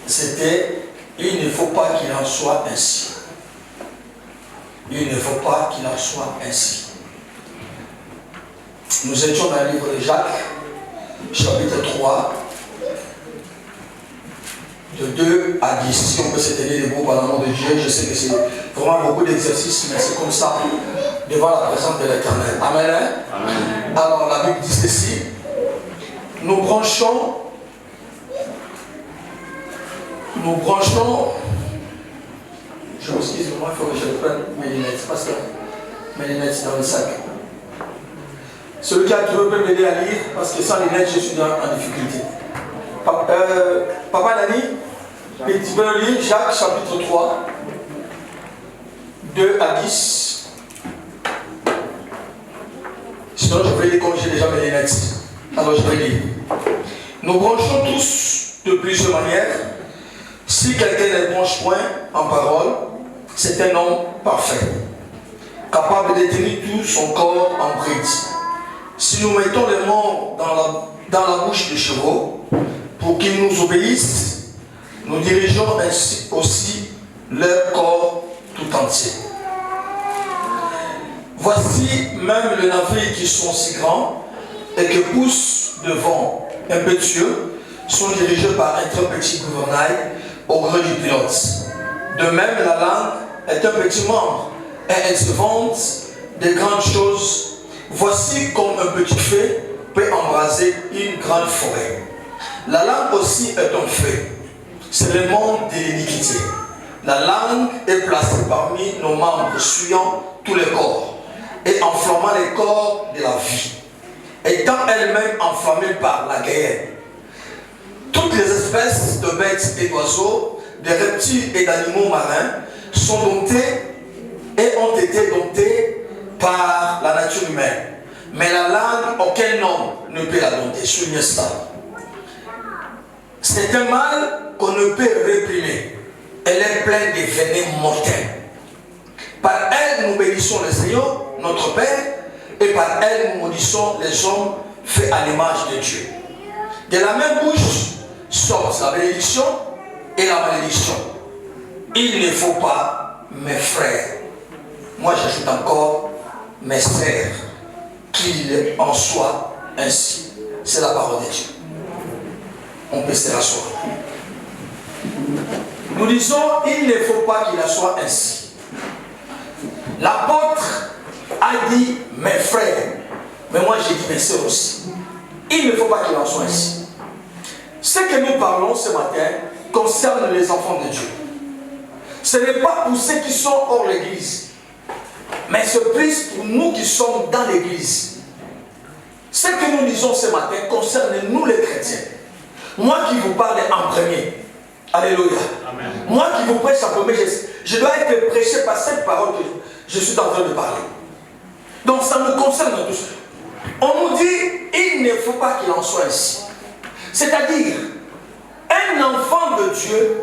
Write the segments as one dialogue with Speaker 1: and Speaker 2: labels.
Speaker 1: c'était « Il ne faut pas qu'il en soit ainsi ». Il ne faut pas qu'il en soit ainsi. Nous étions dans le livre de Jacques, chapitre 3, de 2 à 10. Si on peut se tenir debout par l'amour de Dieu, je sais que c'est vraiment beaucoup d'exercices, mais c'est comme ça, devant la présence de l'Éternel. Amen. Amen. Alors la Bible dit ceci, nous branchons, je m'excuse, il faut que je prenne mes lunettes, parce que mes lunettes sont dans le sac. Celui qui a trouvé peut m'aider à lire, parce que sans lunettes, je suis en difficulté. Papa Dani, tu peux lire Jacques chapitre 3, 2 à 10. Sinon, je vais lire comme j'ai déjà mes lunettes. Alors, je vais lire. Nous branchons tous de plusieurs manières. Si quelqu'un ne branche point en parole, c'est un homme parfait, capable de tenir tout son corps en bride. Si nous mettons les morts dans la bouche des chevaux, pour qu'ils nous obéissent, nous dirigeons ainsi aussi leur corps tout entier. Voici même les navires qui sont si grands et que poussent de vent impétueux sont dirigés par un très petit gouvernail au gré du pilote. De même, la langue est un petit membre et elle se vante de grandes choses. Voici comme un petit feu peut embraser une grande forêt. La langue aussi est un feu. C'est le monde de l'iniquité. La langue est placée parmi nos membres, suyant tous les corps et enflammant les corps de la vie, étant elle-même enflammée par la guerre. Toutes les espèces de bêtes et d'oiseaux, de reptiles et d'animaux marins sont domptés et ont été domptés par la nature humaine. Mais la langue, aucun homme ne peut la dompter. Soulignez ça. C'est un mal qu'on ne peut réprimer. Elle est pleine de venin mortel. Par elle, nous bénissons le Seigneur, notre Père, et par elle, nous maudissons les hommes faits à l'image de Dieu. De la même bouche sortent la bénédiction et la malédiction. Il ne faut pas, mes frères, moi j'ajoute encore, mes sœurs, qu'il en soit ainsi. C'est la parole de Dieu. On peut se rasseoir. Nous disons, il ne faut pas qu'il en soit ainsi. L'apôtre a dit, mes frères, mais moi j'ai dit mes sœurs aussi. Il ne faut pas qu'il en soit ainsi. Ce que nous parlons ce matin concerne les enfants de Dieu. Ce n'est pas pour ceux qui sont hors l'église, mais c'est plus pour nous qui sommes dans l'église. Ce que nous disons ce matin concerne nous les chrétiens. Moi qui vous parle en premier. Alléluia. Amen. Moi qui vous prêche en premier, je dois être prêché par cette parole que je suis en train de parler. Donc ça nous concerne tous. On nous dit, il ne faut pas qu'il en soit ainsi. C'est-à-dire, un enfant de Dieu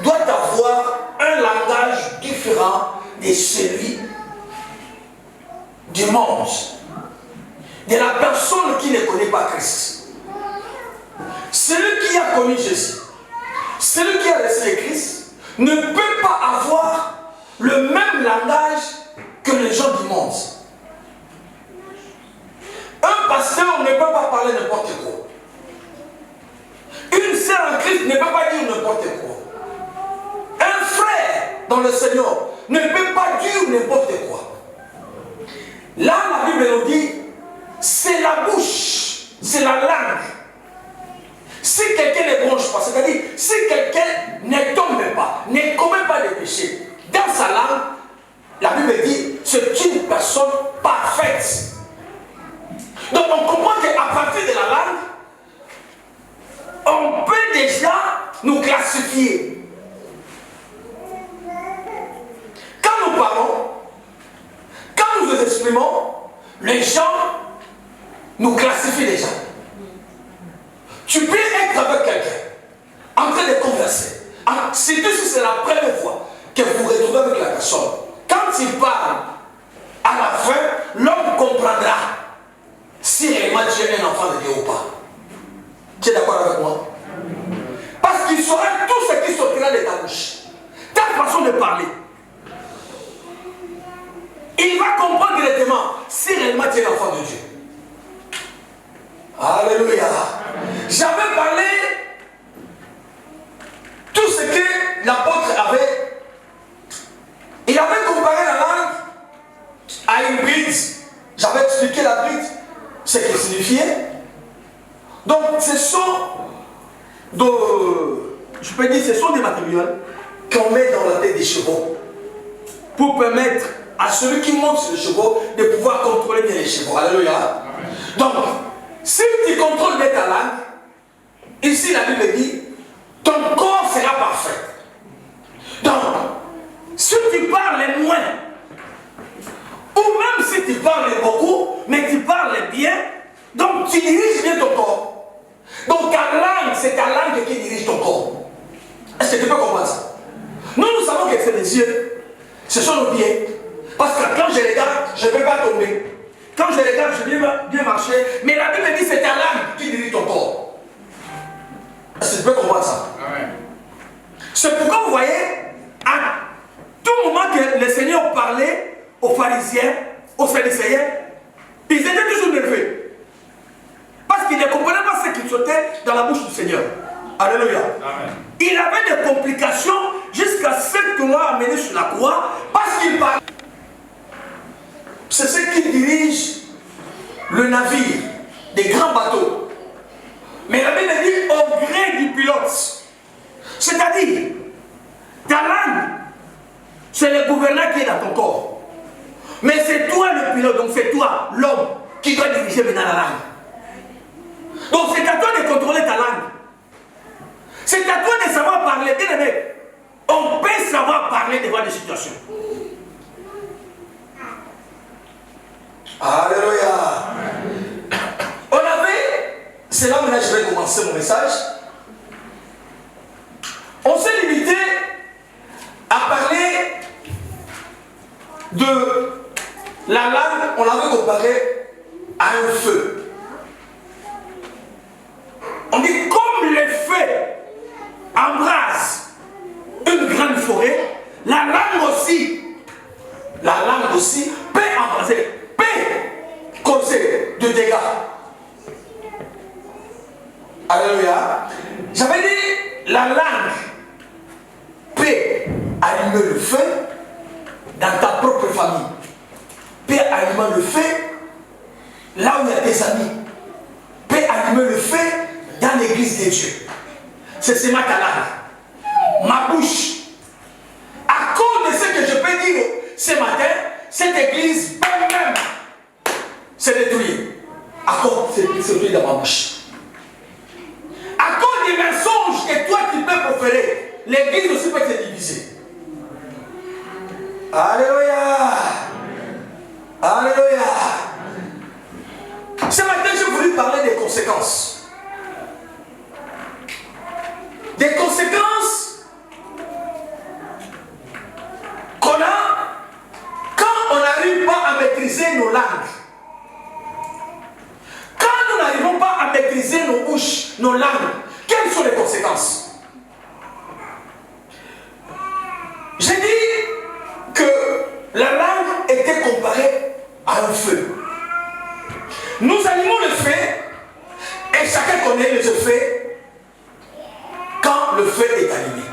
Speaker 1: doit avoir un langage différent de celui du monde, de la personne qui ne connaît pas Christ. Celui qui a connu Jésus, celui qui a reçu le Christ, ne peut pas avoir le même langage que les gens du monde. Un pasteur ne peut pas parler n'importe quoi. Une sœur en Christ ne peut pas dire n'importe quoi. Un frère dans le Seigneur ne peut pas dire n'importe quoi. Là, la Bible nous dit, c'est la bouche, c'est la langue. Si quelqu'un ne bronche pas, c'est-à-dire si quelqu'un ne tombe pas, ne commet pas de péché, dans sa langue, la Bible dit, c'est une personne parfaite. Donc on comprend qu'à partir de la langue, on peut déjà nous classifier. Quand nous parlons, quand nous nous exprimons, les gens nous classifient déjà. Tu peux être avec quelqu'un, en train de converser. Surtout si c'est la première fois que vous vous retrouvez avec la personne. Quand il parle, à la fin, l'homme comprendra si réellement tu es un enfant de Dieu ou pas. Tu es d'accord avec moi? Parce qu'il saura tout ce qui
Speaker 2: parler. Il va comprendre directement si réellement tu es l'enfant de Dieu. Alléluia. J'avais parlé tout ce que l'apôtre avait. Il avait comparé la langue à une bride. J'avais expliqué la bride, ce qu'elle signifiait. Donc ce sont des matériels qu'on met dans la tête des chevaux pour permettre à celui qui monte sur les chevaux de pouvoir contrôler bien les chevaux. Alléluia. Donc, si tu contrôles bien ta langue, ici la Bible dit, ton corps sera parfait. Donc, si tu parles moins, ou même si tu parles beaucoup, mais tu parles bien, donc tu diriges bien ton corps. Donc ta langue, c'est ta langue qui dirige ton corps. Est-ce que tu peux comprendre ça? Nous savons que c'est les yeux, ce sont nos pieds. Parce que quand je regarde, je ne peux pas tomber. Quand je regarde, je vais bien marcher. Mais la Bible dit que c'est ta langue qui dirige ton corps. Est-ce que tu peux comprendre ça? C'est pourquoi vous voyez, à tout moment que le Seigneur parlait aux pharisiens, aux pharisiens, ils étaient toujours nerveux. Parce qu'ils ne comprenaient pas ce qui sautait dans la bouche du Seigneur. Alléluia. Amen. Il avait des complications jusqu'à ce qu'on l'a amené sur la croix parce qu'il parlait. C'est ce qui dirige le navire, des grands bateaux. Mais la Bible dit au gré du pilote. C'est-à-dire, ta langue, c'est le gouverneur qui est dans ton corps. Mais c'est toi le pilote, donc c'est toi, l'homme, qui doit diriger maintenant la langue. Donc c'est à toi de contrôler ta langue. C'est à toi de savoir parler. Bien aimé, on peut savoir parler devant des situations. Alléluia. On avait, c'est là maintenant je vais commencer mon message. On s'est limité à parler de la langue, on l'avait comparée à un feu. On dit comme le feu embrase une grande forêt, la langue aussi peut embraser, peut causer de dégâts. Alléluia. J'avais dit, la langue peut allumer le feu dans ta propre famille, peut allumer le feu là où il y a tes amis, peut allumer le feu dans l'église de Dieu. C'est ce matin là, ma bouche. À cause de ce que je peux dire ce matin, cette église elle-même s'est détruite. À cause de ce qui est dans ma bouche. À cause des mensonges que toi tu peux proférer, l'église aussi peut se diviser. Alléluia. Alléluia. Ce matin, je voulais parler des conséquences. Des conséquences qu'on a quand on n'arrive pas à maîtriser nos langues. Quand nous n'arrivons pas à maîtriser nos bouches, nos langues, quelles sont les conséquences? J'ai dit que la langue était comparée à un feu. Nous allumons le feu et chacun connaît les effets quand le feu est allumé.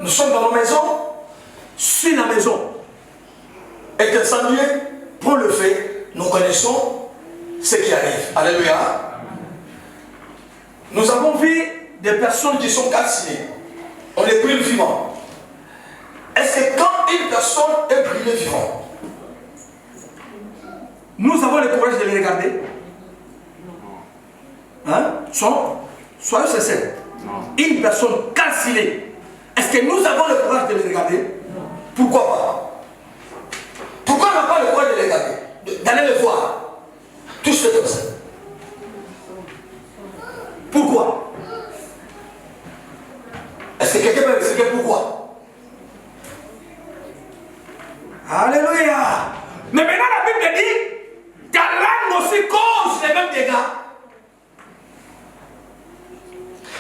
Speaker 2: Nous sommes dans nos maisons, si la maison est incendiée, pour le feu, nous connaissons ce qui arrive. Alléluia. Nous avons vu des personnes qui sont calcinées. On les brûle vivants. Est-ce que quand une personne est brûlée vivante, nous avons le courage de les regarder? Hein? Soyez sincères. Une personne calcinée, est-ce que nous avons le courage de les regarder? Pourquoi pas? Pourquoi on n'a pas le courage de les regarder? D'aller le voir? Tout se fait comme ça. Pourquoi? Est-ce que quelqu'un peut expliquer pourquoi? Alléluia. Mais maintenant la Bible dit, ta langue aussi cause les mêmes dégâts.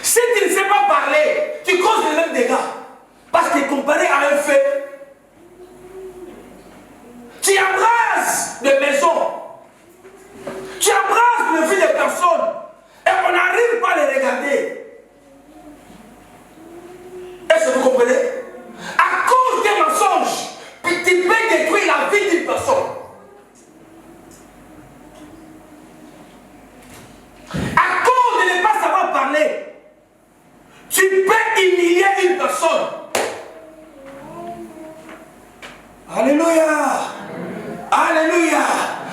Speaker 2: Si tu ne sais pas parler, tu causes les mêmes dégâts. Parce que comparé à un feu. Tu embrases des maisons. Tu embrases le vie des personnes. Et on n'arrive pas à les regarder. Est-ce que vous comprenez? À cause des mensonges, puis tu peux détruire la vie d'une personne. À cause de ne pas savoir parler, tu peux humilier une personne. Alléluia. Alléluia.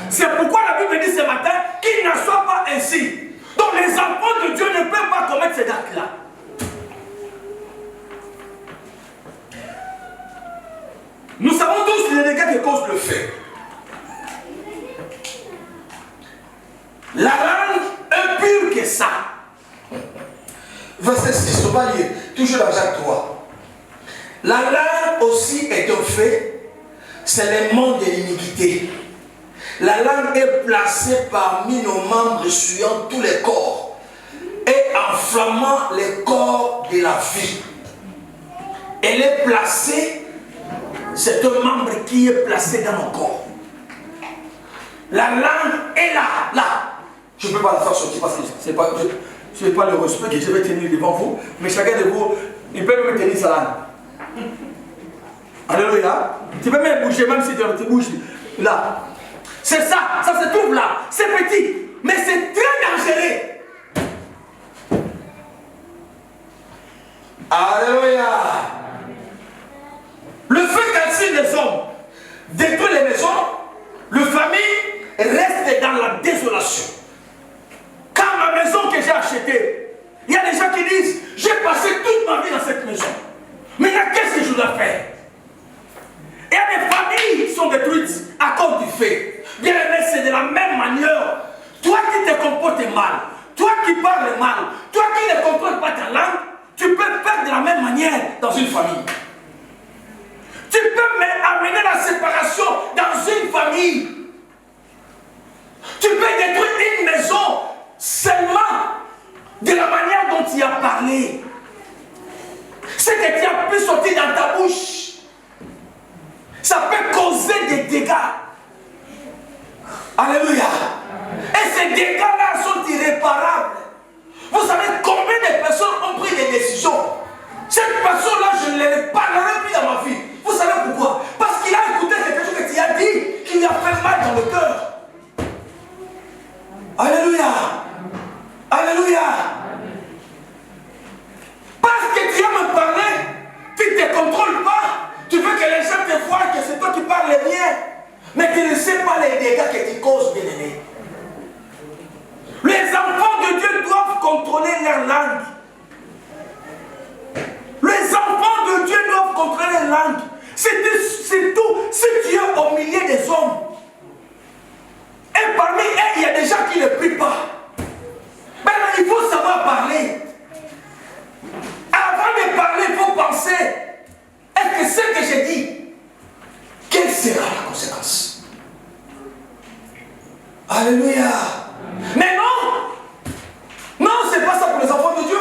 Speaker 2: C'est pourquoi la Bible dit ce matin qu'il n'en soit pas ainsi. Donc les enfants de Dieu ne peuvent pas commettre ces actes-là. Nous savons tous les dégâts que cause le fait. La langue est pure que ça.
Speaker 1: Verset 6, on va lire, toujours dans Jacques 3. La langue aussi est un fait, c'est l'élément de l'iniquité. La langue est placée parmi nos membres suyant tous les corps et enflammant les corps de la vie. Elle est placée, c'est un membre qui est placé dans nos corps. La langue est là. Je ne peux pas la faire sortir parce que ce n'est pas le respect que je vais tenir devant vous, mais chacun de vous, il peut même tenir sa langue. Alléluia. Tu peux même bouger, même si tu bouges là. C'est ça se trouve là. C'est petit, mais c'est très dangereux. Alléluia. Le feu qu'attire les hommes détruit les maisons, le famille reste dans la désolation. Quand ma maison que j'ai achetée, il y a des gens qui disent, j'ai passé toute ma vie dans cette maison. Maintenant, qu'est-ce que je dois faire? Il y a des familles qui sont détruites à cause du fait. Bien aimé, c'est de la même manière. Toi qui te comportes mal, toi qui parles mal, toi qui ne contrôles pas ta langue, tu peux faire de la même manière dans une famille. Tu peux amener la séparation dans une famille. Tu peux détruire une maison seulement de la manière dont tu as parlé. Ce que tu as pu sortir dans ta bouche, ça peut causer des dégâts. Alléluia. Et ces dégâts-là sont irréparables. Vous savez combien de personnes ont pris des décisions? Cette personne-là, je ne l'ai parlerai plus dans ma vie. Vous savez pourquoi? Parce qu'il a écouté quelque chose que tu as dit, qui lui a fait mal dans le cœur. Alléluia. Alléluia. Parce que tu as me parlé, tu ne te contrôles pas. Tu veux que les gens te voient que c'est toi qui parles les miens. Mais tu ne sais pas les dégâts que tu causes, bien aimé. Les enfants de Dieu doivent contrôler leur langue. Les enfants de Dieu doivent contrôler leur langue. C'est tout. Si tu es au milieu des hommes, et parmi eux, il y a des gens qui ne prient pas. Maintenant, il faut savoir parler. Avant de parler, il faut penser. Est-ce que ce que j'ai dit, quelle sera la conséquence? Alléluia. Mais non, c'est pas ça pour les enfants de Dieu.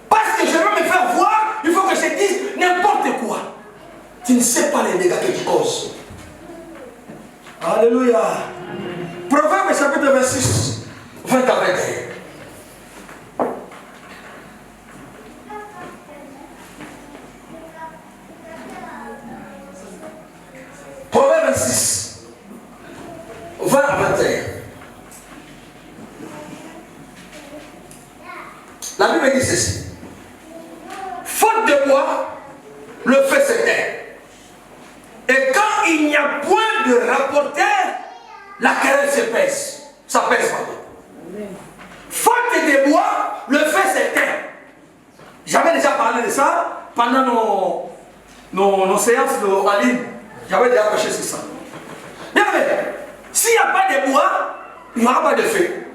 Speaker 1: Parce que je veux me faire voir, il faut que je dise n'importe quoi. Tu ne sais pas les dégâts que tu causes. Alléluia. Proverbe chapitre 26, 20 à 21. Proverbe 26, 20 à 21. La Bible dit ceci. Faute de moi, le feu s'éteint. Et quand il n'y a point de rapporteur, la querelle se pèse. Ça pèse, pardon. Faute de bois, le feu s'éteint. J'avais déjà parlé de ça pendant nos séances en ligne. J'avais déjà prêché sur ça. Bien, s'il n'y a pas de bois, il n'y aura pas de feu.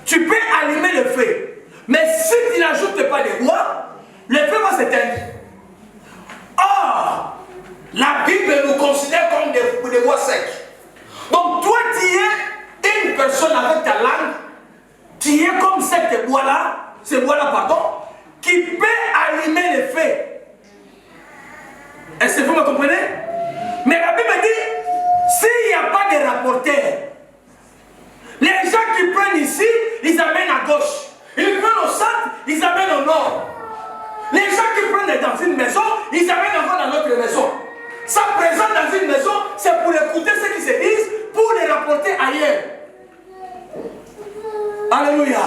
Speaker 1: Tu peux allumer le feu. Mais si tu n'ajoutes pas de bois, le feu va s'éteindre. Or, la Bible nous considère comme des bois secs. Donc toi, tu es une personne avec ta langue, tu es comme ce bois-là, pardon, qui peut allumer le feu.
Speaker 2: Est-ce que vous me comprenez? Mais la Bible dit, s'il n'y a pas de rapporteur, les gens qui prennent ici, ils amènent à gauche. Ils prennent au centre, ils amènent au nord. Les gens qui prennent dans une maison, ils amènent encore dans notre maison. Ça présente dans une maison, c'est pour écouter ce qui se disent, pour les rapporter ailleurs. Alléluia.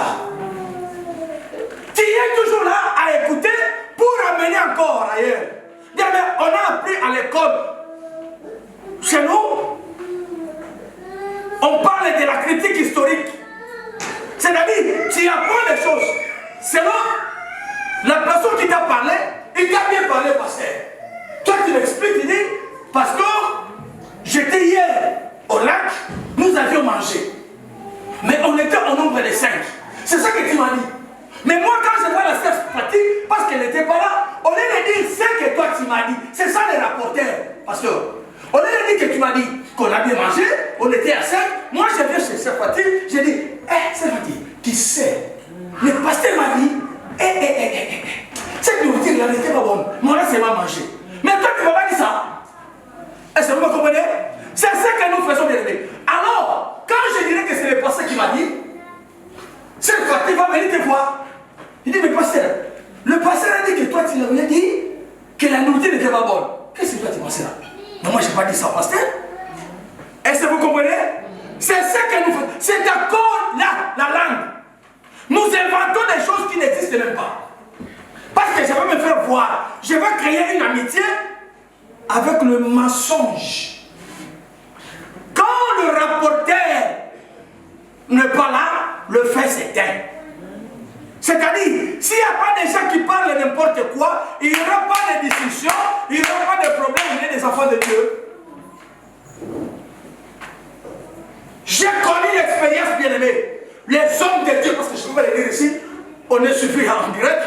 Speaker 2: Tu es toujours là à écouter pour amener encore ailleurs. On a appris à l'école, chez nous, on parle de la critique historique. C'est-à-dire, tu apprends des choses. Selon la personne qui t'a parlé, il t'a bien parlé, pasteur. Toi, tu m'expliques, tu dis, pasteur, j'étais hier au lac, nous avions mangé. Mais on était au nombre de 5. C'est ça que tu m'as dit. Mais moi, quand je vois la sœur Fatih, parce qu'elle n'était pas là, au lieu de dire ce que toi tu m'as dit, c'est ça les rapporteurs, pasteur. Au lieu de dire que tu m'as dit qu'on a bien mangé, on était à 5, moi je viens chez sœur Fatih, j'ai dit, sœur Fatih, tu sais, le pasteur m'a dit, cette nourriture là n'était pas bonne, moi là c'est pas mangé. Mais toi tu ne m'as pas dit ça. Est-ce que vous me comprenez? C'est ce que nous faisons bien aimé. Alors, quand je dirais que c'est le pasteur qui m'a dit, cette Fatih va venir te voir. Il dit, mais pasteur, le pasteur a dit que toi tu l'avais dit que la nourriture n'était pas bonne. Qu'est-ce que toi tu penses là? Non, moi je n'ai pas dit ça, pasteur. Est-ce que vous comprenez? C'est ce que nous faisons. C'est d'accord là, la langue. Nous inventons des choses qui n'existent même pas. Parce que je vais me faire voir. Je vais créer une amitié avec le mensonge. Quand le rapporteur n'est pas là, le fait s'éteint. C'est-à-dire, s'il n'y a pas des gens qui parlent n'importe quoi, il n'y aura pas de discussion, il n'y aura pas de problème, il y a des enfants de Dieu. J'ai connu l'expérience bien aimée. Les hommes de Dieu, parce que je peux le dire ici, on est suivi en direct.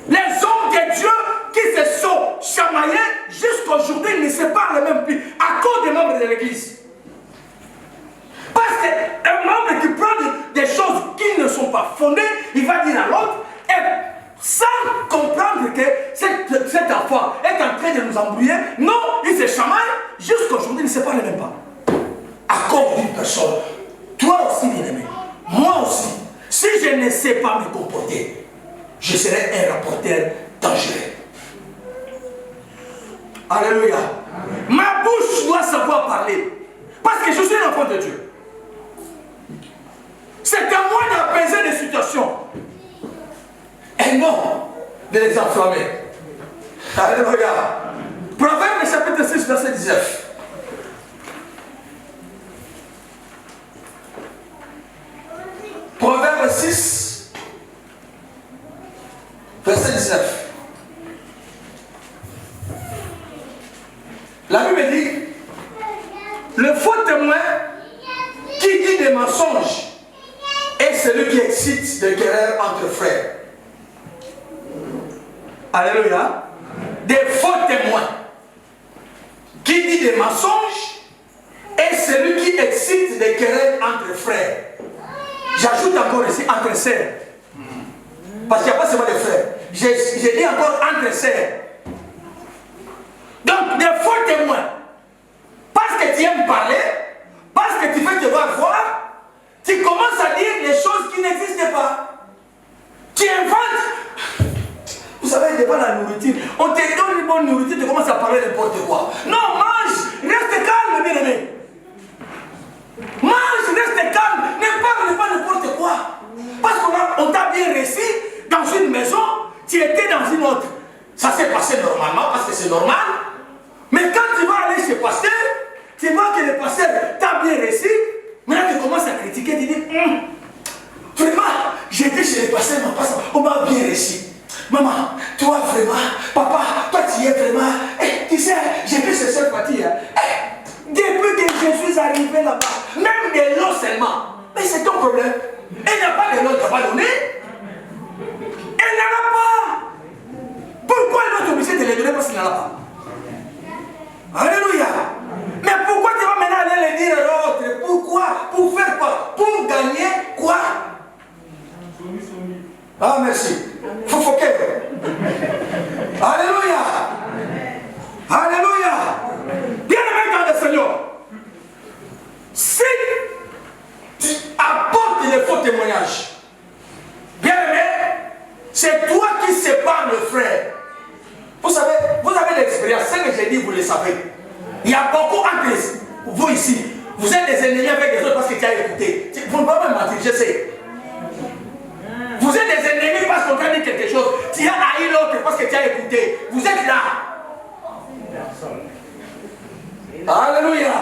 Speaker 2: Les hommes de Dieu qui se sont chamaillés jusqu'à aujourd'hui ne se parlent même plus à cause des membres de l'église. Parce qu'un membre qui prend des choses qui ne sont pas fondées, il va dire à l'autre, et sans comprendre que cet enfant est en train de nous embrouiller, non, il se chamaille, jusqu'à aujourd'hui, il ne se parle même pas. À cause d'une personne, toi aussi, bien aimé, moi aussi, si je ne sais pas me comporter, je serai un rapporteur dangereux. Alléluia. Ma bouche doit savoir parler, parce que je suis un enfant de Dieu. C'est à moi d'apaiser les situations. Et non de les enflammer. Alléluia. Proverbe chapitre 6, verset 19. Proverbe 6, verset 19. La Bible dit, le faux témoin qui dit des mensonges est celui qui excite des querelles entre frères. Alléluia. Des faux témoins qui dit des mensonges est celui qui excite des querelles entre frères. J'ajoute encore ici entre sœurs. Parce qu'il n'y a pas seulement des frères. J'ai dit encore entre sœurs. Donc des faux témoins. Parce que tu aimes parler, parce que tu veux te voir, tu commences à dire les choses qui n'existent pas. Tu inventes. Vous savez, devant la nourriture, on te donne une bonne nourriture, tu commences à parler n'importe quoi. Non, mange, reste calme, bien aimé. Mange, reste calme, ne parle pas n'importe quoi. Parce qu'on t'a bien réussi dans une maison, tu étais dans une autre. Ça s'est passé normalement, parce que c'est normal. Mais quand tu vas aller chez le pasteur, tu vois que le pasteur t'a bien réussi. Maintenant tu commences à critiquer, tu dis, vraiment, j'étais chez les pasteurs, on m'a bien réussi. Maman, toi vraiment, papa, toi tu es vraiment, tu sais, j'étais chez cette partie. Depuis que je suis arrivé là-bas, même de l'eau seulement, mais c'est ton problème. Elle n'a pas de l'eau, tu n'as pas donné. Elle n'en a pas. Pourquoi elle va t'obliger de les donner parce qu'il n'en a pas? Alléluia. Mais pourquoi tu vas maintenant aller le dire à l'autre? Pourquoi? Pour faire quoi? Pour gagner quoi? Ah, merci. Faut foquer. Alléluia. Alléluia. C'est toi qui sépares le frère. Vous avez l'expérience. Ce que j'ai dit, vous le savez. Il y a beaucoup entre vous ici. Vous êtes des ennemis avec les autres parce que tu as écouté. Vous ne pouvez pas me mentir, je sais. Vous êtes des ennemis parce qu'on t'a dit quelque chose. Tu as haï l'autre parce que tu as écouté. Vous êtes là. Alléluia.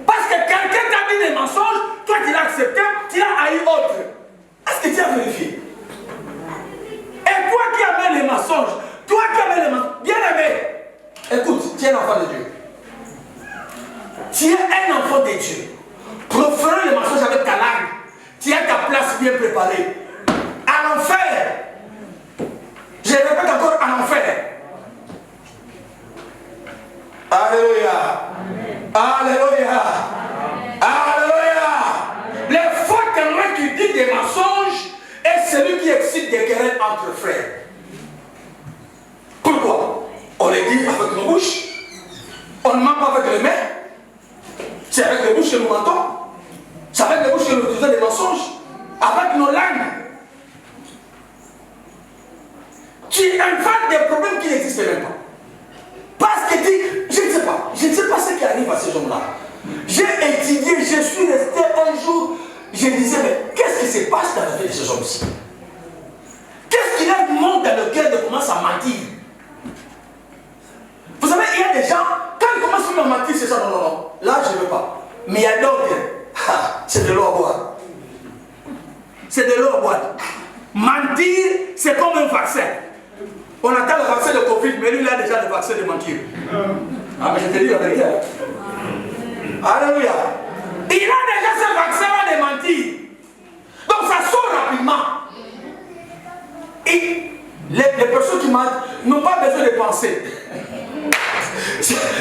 Speaker 2: Parce que quelqu'un t'a dit des mensonges, toi tu l'as accepté, tu l'as haï autre. Est-ce que tu as vérifié? Et toi qui amènes les mensonges, toi qui amènes les mensonges, bien aimé, écoute, tu es un enfant de Dieu. Tu es un enfant de Dieu. Proférons les mensonges avec ta langue. Tu as ta place bien préparée. À l'enfer. Je répète encore, à l'enfer. Alléluia. Alléluia. Alléluia. Les faux témoins qui disent des mensonges est celui qui excite des querelles entre frères. Pourquoi? On les dit avec nos bouches. On ne ment pas avec les mains. C'est avec les bouches que nous mentons. C'est avec les bouches que nous disons des mensonges. Avec nos langues. Tu inventes des problèmes qui n'existent même pas. Parce que je ne sais pas. Je ne sais pas ce qui arrive à ces gens-là. J'ai étudié, je suis resté un jour. Je disais, mais qu'est-ce qui se passe dans la vie de ces hommes-ci? Qu'est-ce qui leur monte dans le cœur de commencer à mentir? Vous savez, il y a des gens, quand ils commencent à mentir, c'est ça, non, non, non. Là, je ne veux pas. Mais il y a d'autres, c'est de l'eau à boire. C'est de l'eau à boire. Mentir, c'est comme un vaccin. On attend le vaccin de Covid, mais lui, il a déjà le vaccin de mentir. Ah, mais je te dis la vérité. Alléluia. Il a déjà ce vaccin de mentir. Donc ça sort rapidement. Et les personnes qui mentent n'ont pas besoin de penser.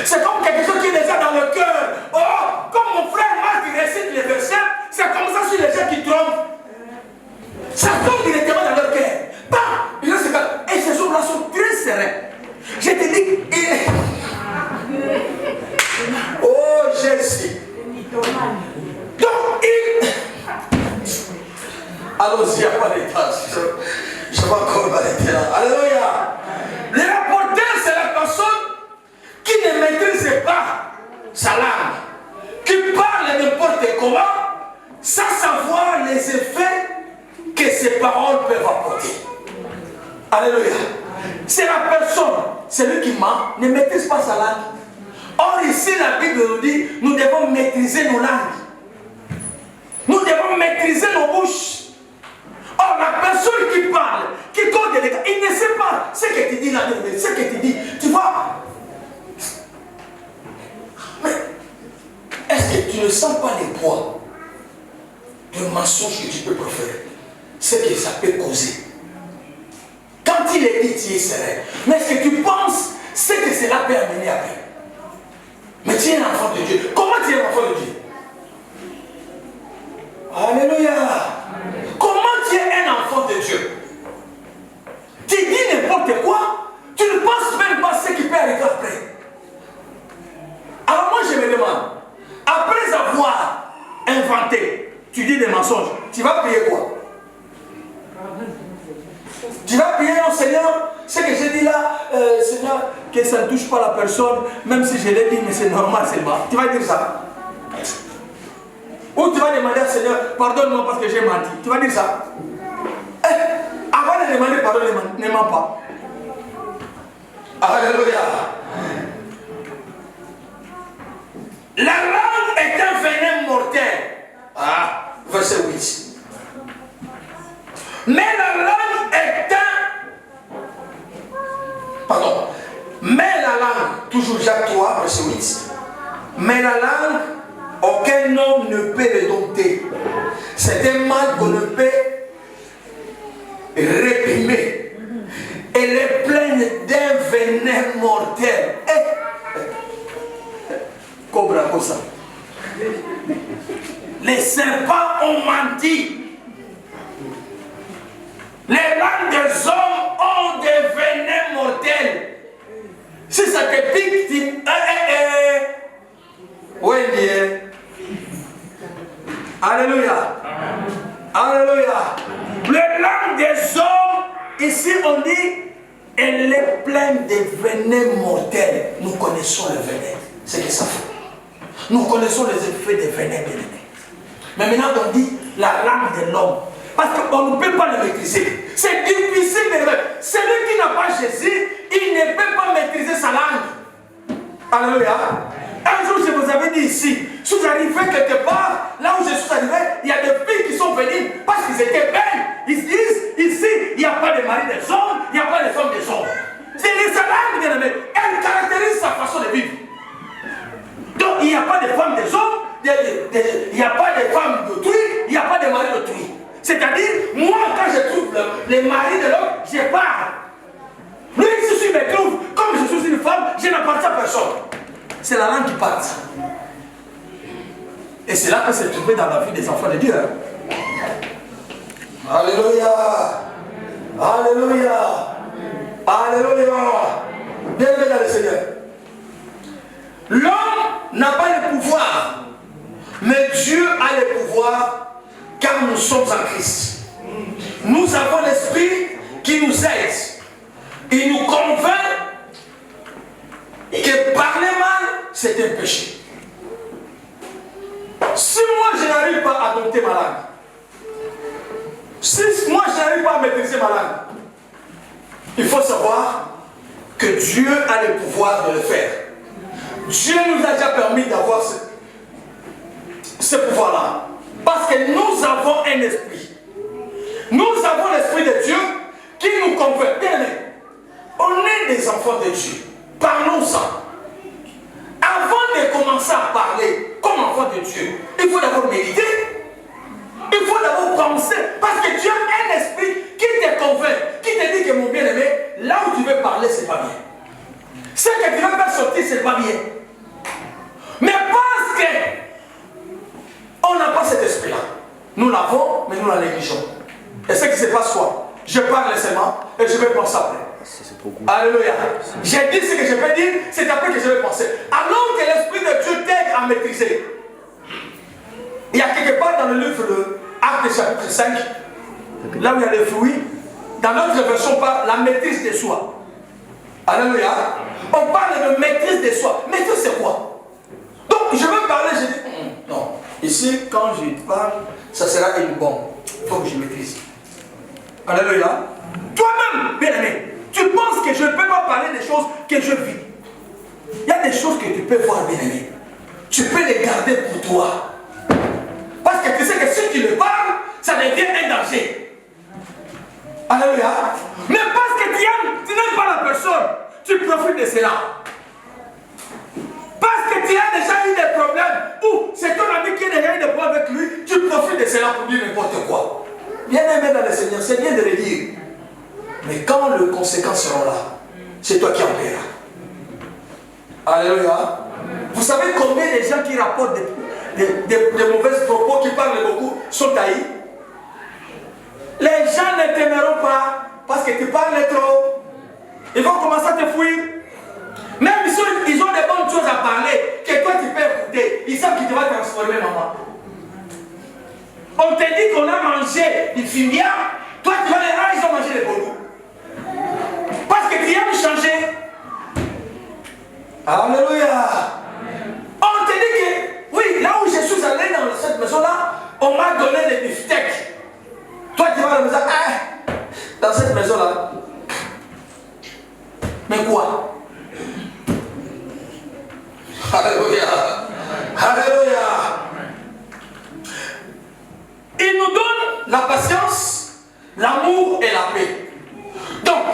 Speaker 2: C'est comme quelque chose qui est déjà dans le cœur. Oh, comme mon frère Marc qui récite les versets, c'est comme ça sur les gens qui trompent. Ça tombe directement dans leur cœur. Et ces hommes-là sont très sereins. Je te dis, oh Jésus. Donc, allons-y, il n'y a pas d'état. Je vais encore m'arrêter là. Alléluia. Le rapporteur, c'est la personne qui ne maîtrise pas sa langue, qui parle n'importe comment, sans savoir les effets que ses paroles peuvent apporter. Alléluia. C'est la personne, celui qui ment, ne maîtrise pas sa langue. Or ici, la Bible nous dit, nous devons maîtriser nos langues. Nous devons maîtriser nos bouches. Or, la personne qui parle, qui compte des dégâts, il ne sait pas ce que tu dis là, ce que tu dis. Tu vois? Mais, est-ce que tu ne sens pas les poids de mensonges que tu peux proférer? Ce que ça peut causer. Quand il est dit, tu es serein. Mais est-ce que tu penses ce que cela peut amener après? Mais tu es un enfant de Dieu. Comment tu es un enfant de Dieu? Alléluia. Comment tu es un enfant de Dieu? Tu dis n'importe quoi, tu ne penses même pas ce qui peut arriver après. Alors moi je me demande, après avoir inventé, tu dis des mensonges, tu vas payer quoi? Tu vas payer au Seigneur, ce que j'ai dit là, Seigneur, que ça ne touche pas la personne, même si je l'ai dit, mais c'est normal seulement. Tu vas dire ça. Ou tu vas demander au Seigneur, pardonne-moi parce que j'ai menti. Tu vas dire ça. Avant de demander pardon, ne mens pas. Alléluia. La langue est un venin mortel. Ah, verset 8. Mais la langue est un... Pardon. Mais la langue, toujours Jacques 3, verset 8. Mais la langue, aucun homme ne peut le dompter. C'est un mal qu'on ne peut réprimer. Elle est pleine d'un venin mortel. Cobra cosa. Les serpents ont menti. Les langues des hommes ont des venins mortels. Si ça te pique, tu... Oui, Dieu. Alléluia. Alléluia. Les langues des hommes on dit, elle est pleine de venin mortel. Nous connaissons le venin. C'est que ça fait. Nous connaissons les effets des venins, bien aimés. Mais maintenant, on dit la langue de l'homme. Parce qu'on ne peut pas le maîtriser. C'est difficile de le maîtriser. Celui qui n'a pas Jésus, il ne peut pas maîtriser sa langue. Alléluia. Un jour, je vous avais dit ici, si vous arrivez quelque part, là où je suis arrivé, il y a des filles qui sont venues parce qu'ils étaient belles. Ils se disent, ici, il n'y a pas de mari des hommes, il n'y a pas de femmes des hommes. C'est sa langue, bien aimé. Elle caractérise sa façon de vivre. Donc, il n'y a pas de femmes des hommes, il n'y a pas de femmes d'autrui, il n'y a pas de mari d'autrui. C'est-à-dire, moi, quand je trouve les maris de l'homme, je pars. Lui, si je me trouve, comme je suis une femme, je n'appartiens à personne. C'est la langue qui part. Et c'est là que c'est trouvé dans la vie des enfants de Dieu. Alléluia. Alléluia. Alléluia. Bienvenue dans le Seigneur. L'homme n'a pas le pouvoir, mais Dieu a le pouvoir car nous sommes en Christ. Nous avons l'Esprit qui nous aide. Il nous convainc que parler mal, c'est un péché. Si moi je n'arrive pas à dompter ma langue, si moi je n'arrive pas à maîtriser ma langue, il faut savoir que Dieu a le pouvoir de le faire. Dieu nous a déjà permis d'avoir ce pouvoir-là. Parce que nous avons un esprit. Nous avons l'Esprit de Dieu qui nous convainc. Bien aimé, on est des enfants de Dieu. Parlons-en. Avant de commencer à parler comme enfant de Dieu, il faut d'abord méditer. Il faut d'abord penser. Parce que Dieu a un esprit qui te convainc, qui te dit que mon bien-aimé, là où tu veux parler, c'est pas bien. Ce que tu veux faire sortir, c'est pas bien. Mais parce que on n'a pas cet esprit-là. Nous l'avons, mais nous la négligeons. Et ce qui se passe quoi? Je parle seulement et je vais penser après. Alléluia. J'ai dit ce que je peux dire, c'est après que je vais penser. Alors que l'Esprit de Dieu t'aide à maîtriser. Il y a quelque part dans le livre de Actes chapitre 5, là où il y a les fruits, dans notre version on parle de la maîtrise de soi. Alléluia. On parle de maîtrise de soi. Maîtrise c'est quoi? Donc je veux parler, je dis, non. Ici, quand je parle, ça sera une bombe. Il faut que je maîtrise. Alléluia. Toi-même, bien aimé, tu penses que je ne peux pas parler des choses que je vis. Il y a des choses que tu peux voir, bien aimé. Tu peux les garder pour toi. Parce que tu sais que si tu le parles, ça devient un danger. Alléluia. Mais parce que tu n'aimes pas la personne, tu profites de cela. Parce que tu as déjà eu des problèmes, ou c'est ton ami qui a déjà eu des problèmes avec lui, tu profites de cela pour dire n'importe quoi. Bien aimé dans le Seigneur, c'est bien de le dire. Mais quand les conséquences seront là, c'est toi qui en paieras. Alléluia. Vous savez combien de gens qui rapportent des mauvaises propos, qui parlent beaucoup, sont haïs? Les gens ne t'aimeront pas parce que tu parles trop. Ils vont commencer à te fuir. Même si ils ont des bonnes choses à parler, que toi tu peux écouter, ils savent qu'ils te vont transformer, maman. On te dit qu'on a mangé du fimia, toi tu vas dire, ah, ils ont mangé des vaudous. Parce que tu aimes changer. Alléluia. On te dit que, oui, là où je suis allé dans cette maison-là, on m'a donné des beefsteaks. Toi tu vas me dire, ah, dans cette maison-là. Mais quoi? Alléluia. Alléluia. Il nous donne la patience, l'amour et la paix. Donc,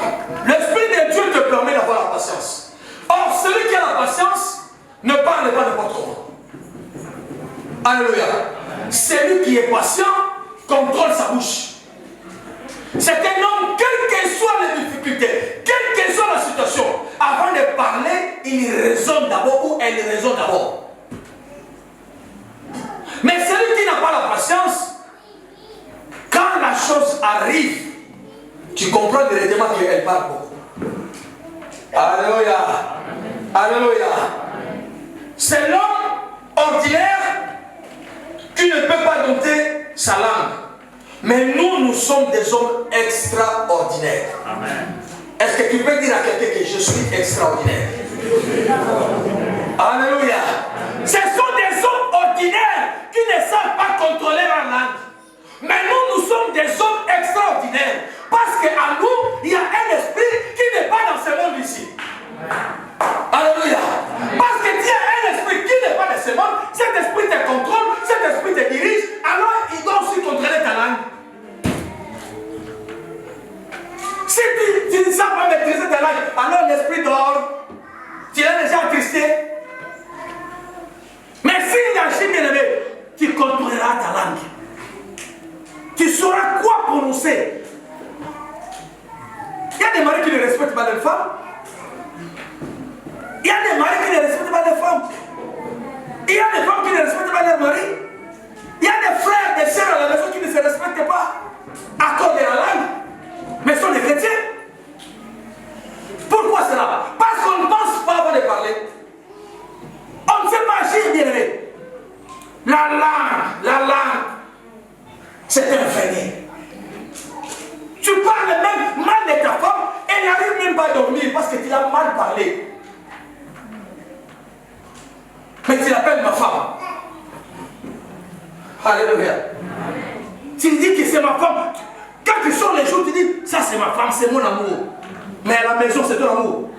Speaker 2: l'Esprit de Dieu te permet d'avoir la patience. Or, celui qui a la patience ne parle pas n'importe comment. Alléluia. Celui qui est patient contrôle sa bouche. C'est un homme, quelles que soient les difficultés, quelle que soit la situation, avant de parler, il raisonne d'abord ou elle raisonne d'abord. Mais celui qui n'a pas la patience, quand la chose arrive, tu comprends directement qu'elle parle beaucoup. Alléluia. Alléluia. C'est l'homme ordinaire qui ne peut pas dompter sa langue. Mais nous sommes des hommes extraordinaires.
Speaker 3: Amen.
Speaker 2: Est-ce que tu peux dire à quelqu'un que je suis extraordinaire? Alléluia. Ce sont des hommes ordinaires qui ne savent pas contrôler leur langue. Mais nous sommes des hommes extraordinaires. Parce qu'à nous, il y a un esprit qui n'est pas dans ce monde ici. Alléluia. Parce que tu as un esprit qui n'est pas dans ce monde, cet esprit te contrôle, cet esprit te dirige, alors il doit aussi contrôler ta langue. Si tu ne sais pas maîtriser ta langue, alors l'esprit dort. Tu l'as déjà attristé. Mais s'il agit, bien aimé, tu contrôleras ta langue. Tu sauras quoi prononcer. Il y a des maris qui ne respectent pas les femmes. Il y a des maris qui ne respectent pas les femmes. Il y a des femmes qui ne respectent pas leurs maris. Il y a des frères, des sœurs à la maison qui ne se respectent pas à cause de la langue. Mais ce sont des chrétiens. Pourquoi cela? Parce qu'on ne pense pas avant de parler. On ne sait pas agir, bien aimé. La langue, c'est un venin. Tu parles même mal de ta femme et elle n'arrive même pas à dormir parce que tu l'as mal parlé. Mais tu l'appelles ma femme. Alléluia. Tu dis que c'est ma femme. Quand tu sors les jours, tu dis, ça c'est ma femme, c'est mon amour. Mais à la maison, c'est ton amour.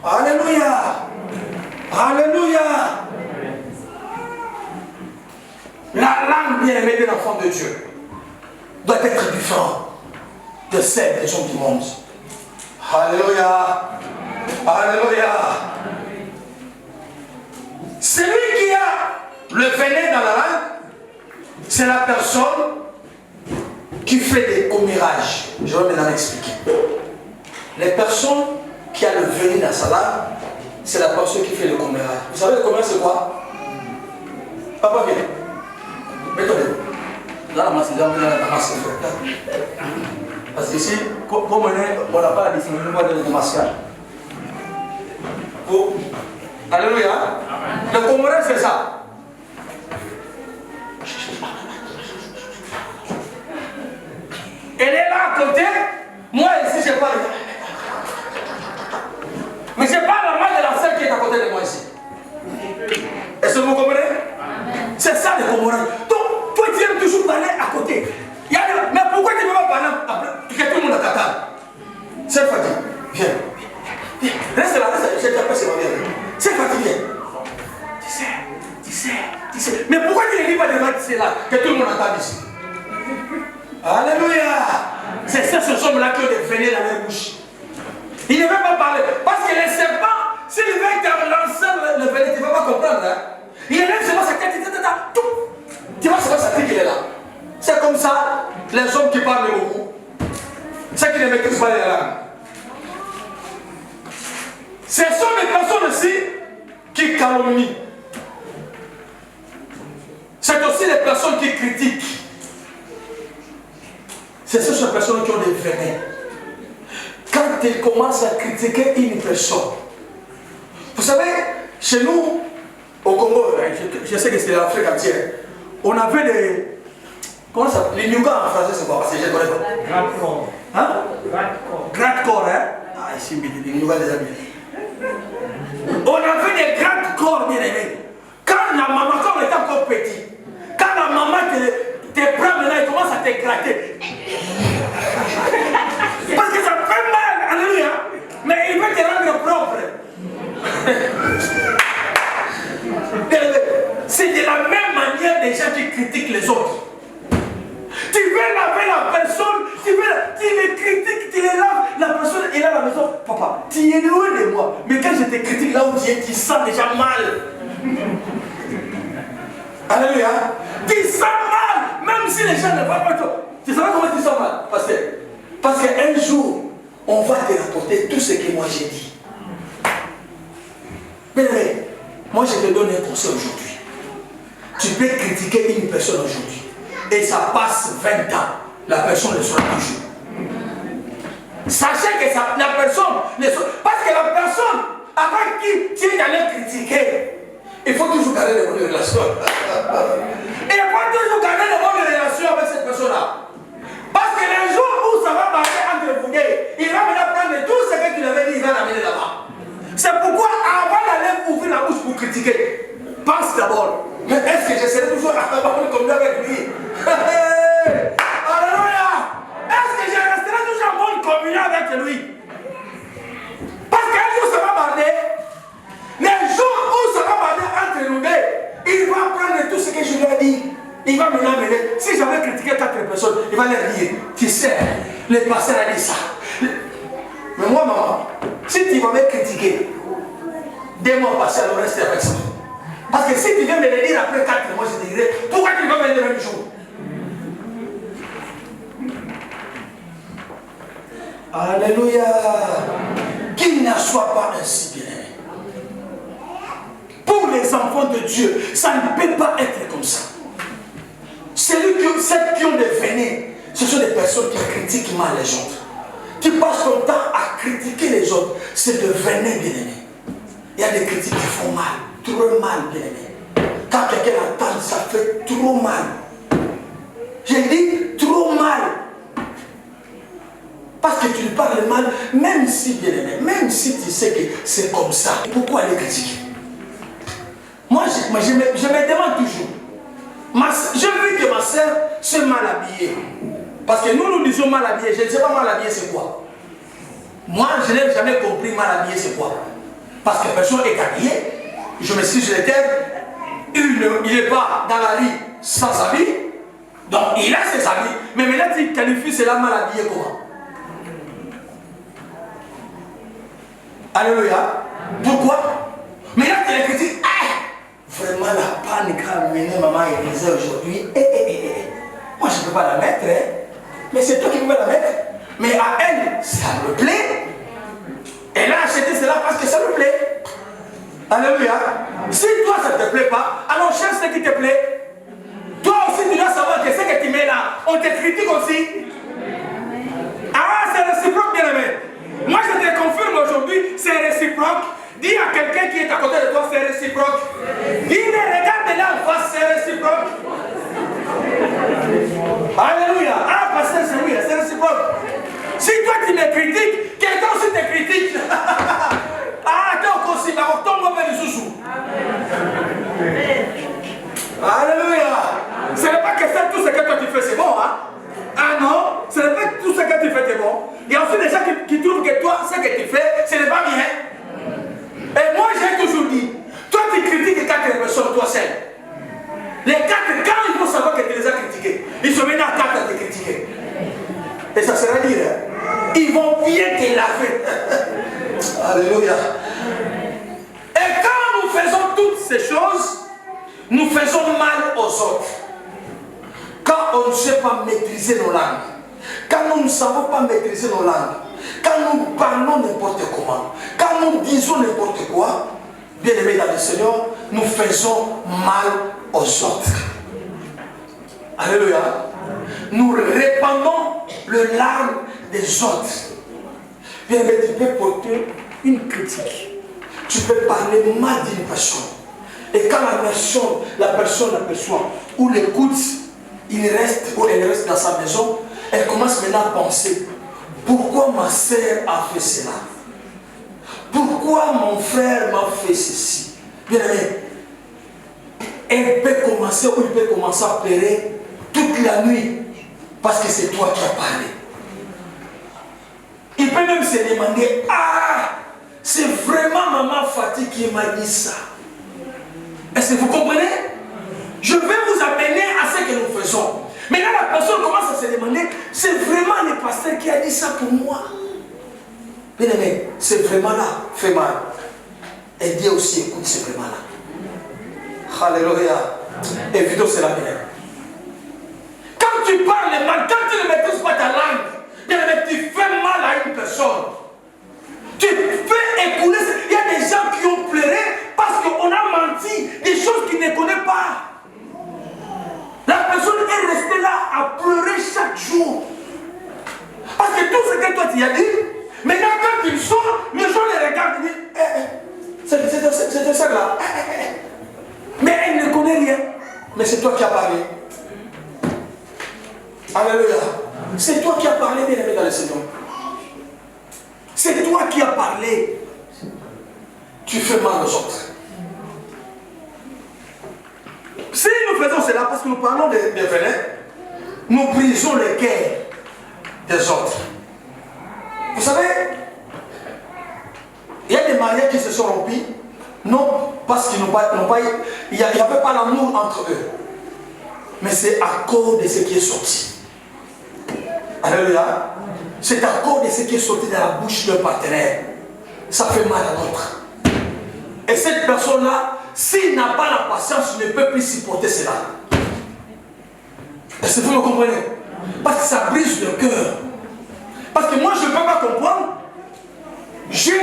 Speaker 2: Alléluia. Alléluia. La langue bien-aimée de l'enfant de Dieu doit être différente de celle des gens du monde. Alléluia. Alléluia. Celui qui a le venin dans la langue, c'est la personne qui fait des commérages. Je vais maintenant expliquer. Les personnes qui ont le venin dans sa langue, c'est la personne qui fait le commérage. Vous savez le commérage c'est quoi? Papa viens. Mets-toi là, la masse, là, la masse. Parce que ici, comme on n'a pas la définition de martial. Oh. Alléluia. Le commérage c'est ça. Elle est là à côté, moi ici je parle. Mais je parle la main de la sœur qui est à côté de moi ici. Est-ce que vous comprenez? C'est ça le commérage. Donc, toi tu aimes toujours parler à côté. Mais pourquoi tu ne peux pas parler après que tout le monde t'attend? C'est fatigué. Viens. Viens. Reste là, je t'appelle, c'est ma vie. C'est fatigué. Tu sais. Mais pourquoi tu ne dis pas de moi qui là, que tout le monde attend ici? Alléluia. C'est ça, ce homme-là qui ont des venin dans leur bouche. Il ne veut pas parler. Parce que les serpents, s'il veut te lancer le venin, tu ne vas pas comprendre. Hein? Il est là, c'est pas sa tête, tout. Tu vois, c'est pas sa tête qu'il est là. C'est comme ça, les hommes qui parlent beaucoup. Ceux qui ne maîtrisent pas les langues. Ce sont des personnes aussi qui calomnient. C'est aussi les personnes qui critiquent. C'est ces personnes qui ont des venins. Quand ils commencent à critiquer une personne, vous savez, chez nous, au Congo, je sais que c'est l'Afrique entière, on avait des. Comment ça s'appelle? Les Nugas en français, c'est quoi? Parce que je connais pas.
Speaker 3: Gratte-corps.
Speaker 2: Hein?
Speaker 3: Gratte-corps.
Speaker 2: Gratte-corps, hein? Ah, ici, les Nugas, les amis. On avait des gratte-corps, bien aimés. Quand la maman, quand on était encore petit, quand la maman te prend maintenant, elle commence à te gratter. Parce que ça fait mal, alléluia. Mais il veut te rendre propre. C'est de la même manière des gens qui critiquent les autres. Tu veux laver la personne, tu les critiques, tu les laves, la personne est là à la maison. Papa, tu es loin de moi. Mais quand je te critique là où tu es, tu sens déjà mal. Alléluia. Tu sens mal, même si les gens ne parlent pas de toi. Tu sais comment tu sens mal? Parce qu'un jour, on va te rapporter tout ce que moi j'ai dit. Mais moi je te donne un conseil aujourd'hui. Tu peux critiquer une personne aujourd'hui. Et ça passe 20 ans. La personne le sera toujours. Sachez que la personne ne sera. Parce que la personne avec qui tu es allé critiquer, il faut toujours garder les bonnes relations. Et il faut toujours garder de bonnes relations avec cette personne-là. Parce que les jours où ça va marcher entre vous deux, il va maintenant prendre tout ce que tu lui avais dit, il va l'amener là-bas. C'est pourquoi avant d'aller ouvrir la bouche pour critiquer, pense d'abord, mais est-ce que je serai toujours à la bonne communion avec lui? Alléluia! Est-ce que je resterai toujours en bonne communion avec lui? Parce qu'un jour ça va barder, les jours où ça va barder entre nous deux, il va prendre tout ce que je lui ai dit. Il va me l'amener. Si j'avais critiqué 4 personnes, il va leur dire, tu sais, le pasteur a dit ça. Mais moi, maman, si tu m'avais critiqué, 2 mois passés, alors reste avec ça. Parce que si tu viens me le dire après 4 mois, je te dirais, pourquoi tu vas venir le même jour? Alléluia. Qu'il ne soit pas ainsi, bien-aimé. Pour les enfants de Dieu, ça ne peut pas être comme ça. Ceux qui ont des venin, ce sont des personnes qui critiquent mal les autres. Tu passes ton temps à critiquer les autres, c'est de venin, bien-aimé. Il y a des critiques qui font mal, trop mal, bien-aimé. Quand quelqu'un entend, ça fait trop mal. J'ai dit trop mal. Parce que tu lui parles mal, même si, bien-aimé, même si tu sais que c'est comme ça, pourquoi les critiquer? Moi, je me demande toujours. J'ai vu que ma soeur s'est mal habillée. Parce que nous disons mal habillée. Je ne sais pas mal habillée c'est quoi. Moi, je n'ai jamais compris mal habillée c'est quoi. Parce que personne est habillée. Je me suis sur les terres. Il n'est pas dans la rue sans habit. Donc il a ses habits. Mais maintenant tu qualifies cela mal habillé comment? Alléluia. Pourquoi? Mais là tu les critiques. Vraiment la panne qu'a amené maman à l'église aujourd'hui. Moi je ne peux pas la mettre. Mais c'est toi qui peux la mettre. Mais à elle, ça me plaît. Elle a acheté cela parce que ça me plaît. Alléluia. Si toi ça ne te plaît pas, alors cherche ce qui te plaît. Toi aussi tu dois savoir que ce que tu mets là, on te critique aussi. Ah, c'est réciproque, bien aimé. Moi je te confirme aujourd'hui, c'est réciproque. Dis à quelqu'un qui est à côté de toi, c'est réciproque. Dis-le, regarde-le en face, c'est réciproque. Alléluia. Ah, pasteur, c'est oui, c'est réciproque. Si toi tu me critiques, quelqu'un aussi te critique. Ah, toi aussi, mais on tombe vers les sous. Alléluia. Ce n'est pas que ça, tout ce que toi tu fais, c'est bon, hein? Ah non, ce n'est pas tout ce que tu fais, c'est bon. Il y a aussi des gens qui trouvent que toi, ce que tu fais, ce n'est pas bien. Et moi, j'ai toujours dit, toi tu critiques 4 personnes, toi seul. Les 4, quand ils vont savoir que tu les as critiqués, ils sont venus à 4 à te critiquer. Et ça sera dire, ils vont bien te laver. Alléluia. Et quand nous faisons toutes ces choses, nous faisons mal aux autres. Quand on ne sait pas maîtriser nos langues, quand nous ne savons pas maîtriser nos langues, quand nous parlons n'importe comment, quand nous disons n'importe quoi, bien aimés dans le Seigneur, nous faisons mal aux autres. Alléluia. Nous répandons le larme des autres. Bien aimé, tu peux porter une critique. Tu peux parler mal d'une personne. Et quand la personne aperçoit ou l'écoute, il reste ou elle reste dans sa maison, elle commence maintenant à penser, pourquoi ma sœur a fait cela? Pourquoi mon frère m'a fait ceci? Bien aimé, elle peut commencer ou il peut commencer à pleurer toute la nuit parce que c'est toi qui as parlé. Il peut même se demander, ah, c'est vraiment maman Fatih qui m'a dit ça. Est-ce que vous comprenez? Je vais vous amener à ce que nous faisons. Mais là, la personne commence à se demander, c'est vraiment le pasteur qui a dit ça pour moi. Bien aimé, c'est vraiment là, fait mal. Et Dieu aussi écoute, c'est vraiment là. Alléluia. Évitons cela, bien aimé. Quand tu parles mal, quand tu ne maîtrises pas ta langue, bien aimé, tu fais mal à une personne. Tu fais écouler. Il y a des gens qui ont pleuré parce qu'on a menti des choses qu'ils ne connaissent pas. La personne est restée là à pleurer chaque jour. Parce que tout ce que toi tu as dit, maintenant quand il sort, les gens les regardent et disent, c'est ça là. Mais elle ne connaît rien. Mais c'est toi qui as parlé. Alléluia. C'est toi qui as parlé, bien aimé dans le Seigneur. C'est toi qui as parlé. Tu fais mal aux autres. Si nous faisons cela, parce que nous parlons de venin, nous brisons les cœurs des autres. Vous savez, il y a des mariages qui se sont rompus, non parce qu'ils n'ont pas, il n'y avait pas l'amour entre eux, mais c'est à cause de ce qui est sorti. Alléluia. C'est à cause de ce qui est sorti de la bouche de leur partenaire. Ça fait mal à l'autre. Et cette personne-là, s'il n'a pas la patience, il ne peut plus supporter cela. Est-ce que vous me comprenez? Parce que ça brise le cœur. Parce que moi, je ne peux pas comprendre. J'ai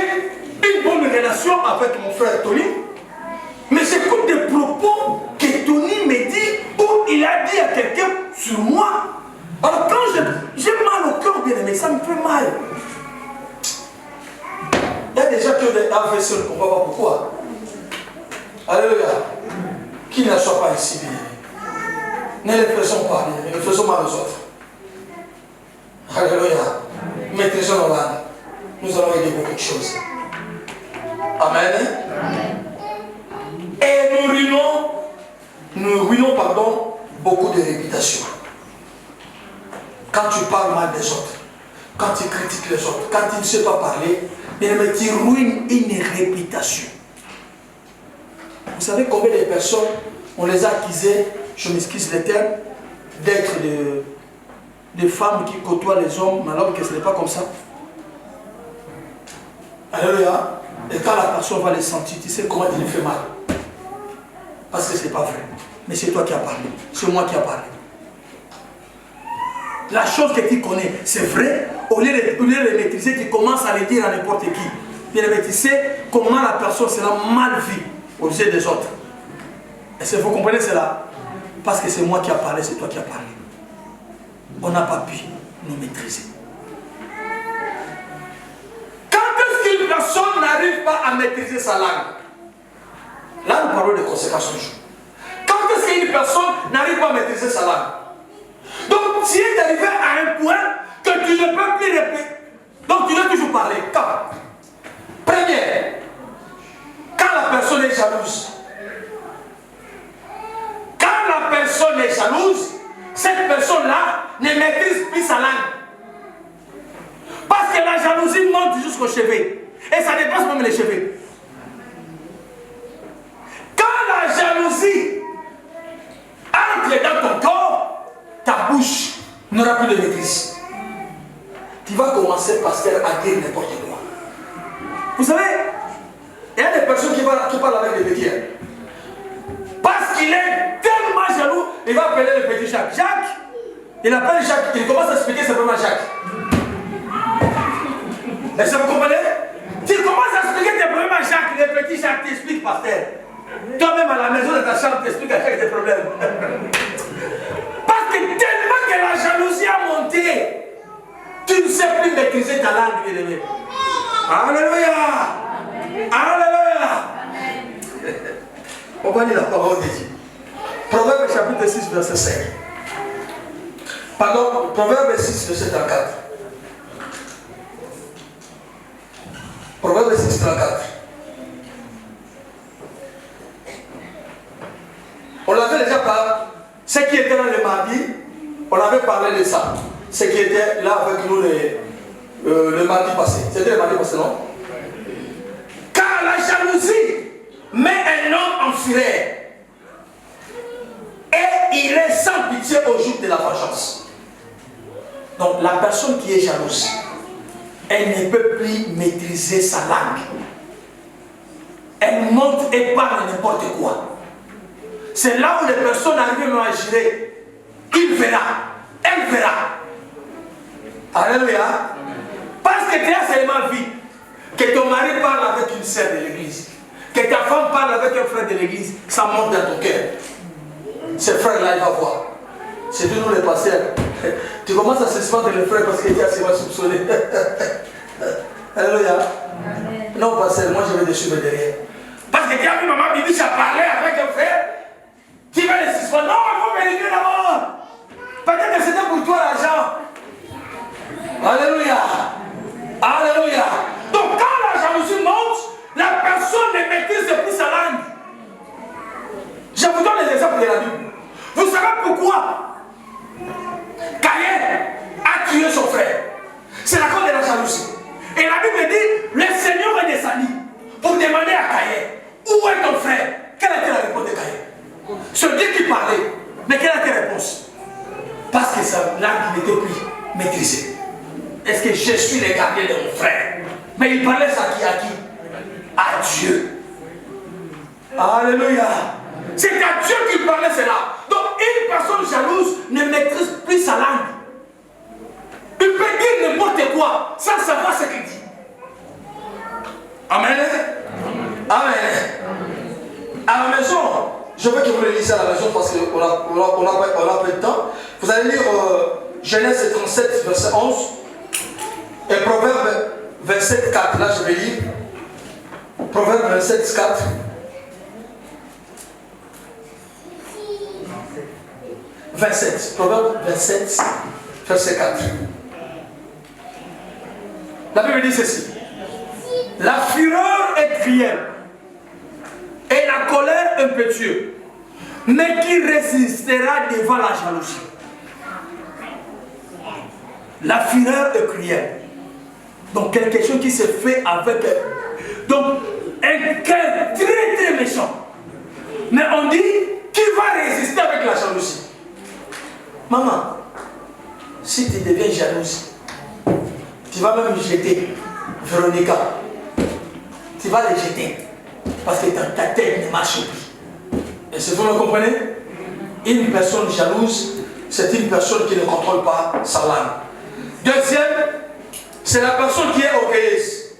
Speaker 2: une bonne relation avec mon frère Tony, mais j'écoute des propos que Tony me dit, ou il a dit à quelqu'un sur moi. Alors quand j'ai mal au cœur, bien aimé, ça me fait mal. Il y a des gens qui ont des AVC, on ne comprend pas pourquoi. Alléluia. Qu'il ne soit pas ici, bien aimé. Ne les faisons pas, bien aimé, ne faisons mal aux autres. Alléluia. Maîtrisons nos langues. Nous allons aider beaucoup de choses. Amen. Et nous ruinons, beaucoup de réputation. Quand tu parles mal des autres, quand tu critiques les autres, quand tu ne sais pas parler, bien aimé, tu ruines une réputation. Vous savez combien de personnes, on les a accusées, je m'excuse les termes, d'être des femmes qui côtoient les hommes, mais alors que ce n'est pas comme ça. Alléluia. Et quand la personne va les sentir, tu sais comment tu les fais mal. Parce que ce n'est pas vrai. Mais c'est toi qui as parlé. C'est moi qui ai parlé. La chose que tu connais, c'est vrai. Au lieu de le maîtriser, tu commences à le dire à n'importe qui. Bien aimé, tu sais comment la personne sera mal vue aux yeux des autres. Est-ce que vous comprenez cela? Parce que c'est moi qui ai parlé, c'est toi qui as parlé. On n'a pas pu nous maîtriser. Quand est-ce qu'une personne n'arrive pas à maîtriser sa langue? Là, nous parlons des conséquences du jour. Quand est-ce qu'une personne n'arrive pas à maîtriser sa langue? Donc, tu es arrivé à un point que tu ne peux plus répéter. Donc, tu dois toujours parler. Quand? Première, quand la personne est jalouse. Quand la personne est jalouse, cette personne-là ne maîtrise plus sa langue. Parce que la jalousie monte jusqu'aux cheveux. Et ça dépasse même les cheveux. Quand la jalousie entre dans ton corps, ta bouche n'aura plus de maîtrise. Tu vas commencer, pasteur, à dire n'importe quoi. Vous savez, il y a des personnes qui parlent avec des petits. Parce qu'il est tellement jaloux, il va appeler le petit Jacques. Jacques, il appelle Jacques, il commence à expliquer simplement Jacques. Est-ce que vous comprenez? Tu commences à expliquer tes problèmes à Jacques, le petit Jacques t'explique, pasteur. Toi-même à la maison de ta chambre, t'expliques à Jacques tes problèmes. Parce que tellement que la jalousie a monté, tu ne sais plus maîtriser ta langue, bien aimé. Alléluia. Alléluia. On va lire la parole de Dieu. Proverbe chapitre 6, verset 5. Pardon, Proverbe 6, verset 34. Proverbe 6, 34. On l'avait déjà parlé. Ce qui était là le mardi, on avait parlé de ça. Ce qui était là avec nous le mardi passé. C'était le mardi passé, non? Car la jalousie met un homme en fureur. Et il est sans pitié au jour de la vengeance. Donc la personne qui est jalouse, elle ne peut plus maîtriser sa langue. Elle monte et parle n'importe quoi. C'est là où les personnes arrivent à agir. Il verra. Elle verra. Alléluia. Parce que tu as seulement vu que ton mari parle avec une sœur de l'église, que ta femme parle avec un frère de l'église, ça monte dans ton cœur. Ce frère-là, il va voir. C'est de nous les pasteurs. Tu commences à suspendre le frère parce que tu as assez mal soupçonné. Alléluia. Non, pasteur, moi je vais te suivre derrière. Parce que tu as vu maman Bibi, ça parlait avec un frère. Tu vas les suspendre. pour toi l'argent. Alléluia. Alléluia. Donc quand la jalousie monte, la personne ne maîtrise plus sa langue. Je vous donne les exemples de la Bible. Vous savez pourquoi Caïn a tué son frère? C'est la cause de la jalousie. Et la Bible dit, le Seigneur est descendu pour demander à Caïn, où est ton frère? Quelle était la réponse de Caïn? C'est Dieu qui parlait. Mais quelle était la réponse? Parce que sa langue n'était plus maîtrisée. Est-ce que je suis le gardien de mon frère? Mais il parlait ça à qui? À Dieu. Alléluia. C'est à Dieu qu'il parlait cela. Donc une personne jalouse ne maîtrise plus sa langue. Il peut dire n'importe quoi sans savoir ce qu'il dit. Amen. Amen. À la maison, je veux que vous le lisiez à la maison parce qu'on a peu de temps. Vous allez lire Genèse 37, verset 11 et Proverbe 27, 4. Là, je vais lire. Proverbe 27, 4. Proverbe 27, verset 4. La Bible dit ceci. La fureur est cruelle et la colère impétueuse, mais qui résistera devant la jalousie? La fureur est cruelle. Donc quelque chose qui se fait avec... Donc un cœur très très méchant. Mais on dit, qui va résister avec la jalousie? Maman, si tu deviens jalouse, tu vas même jeter Véronica. Tu vas les jeter. Parce que ta tête ne marche plus. Et si vous me comprenez, une personne jalouse, c'est une personne qui ne contrôle pas sa langue. Deuxième, c'est la personne qui est orgueilleuse.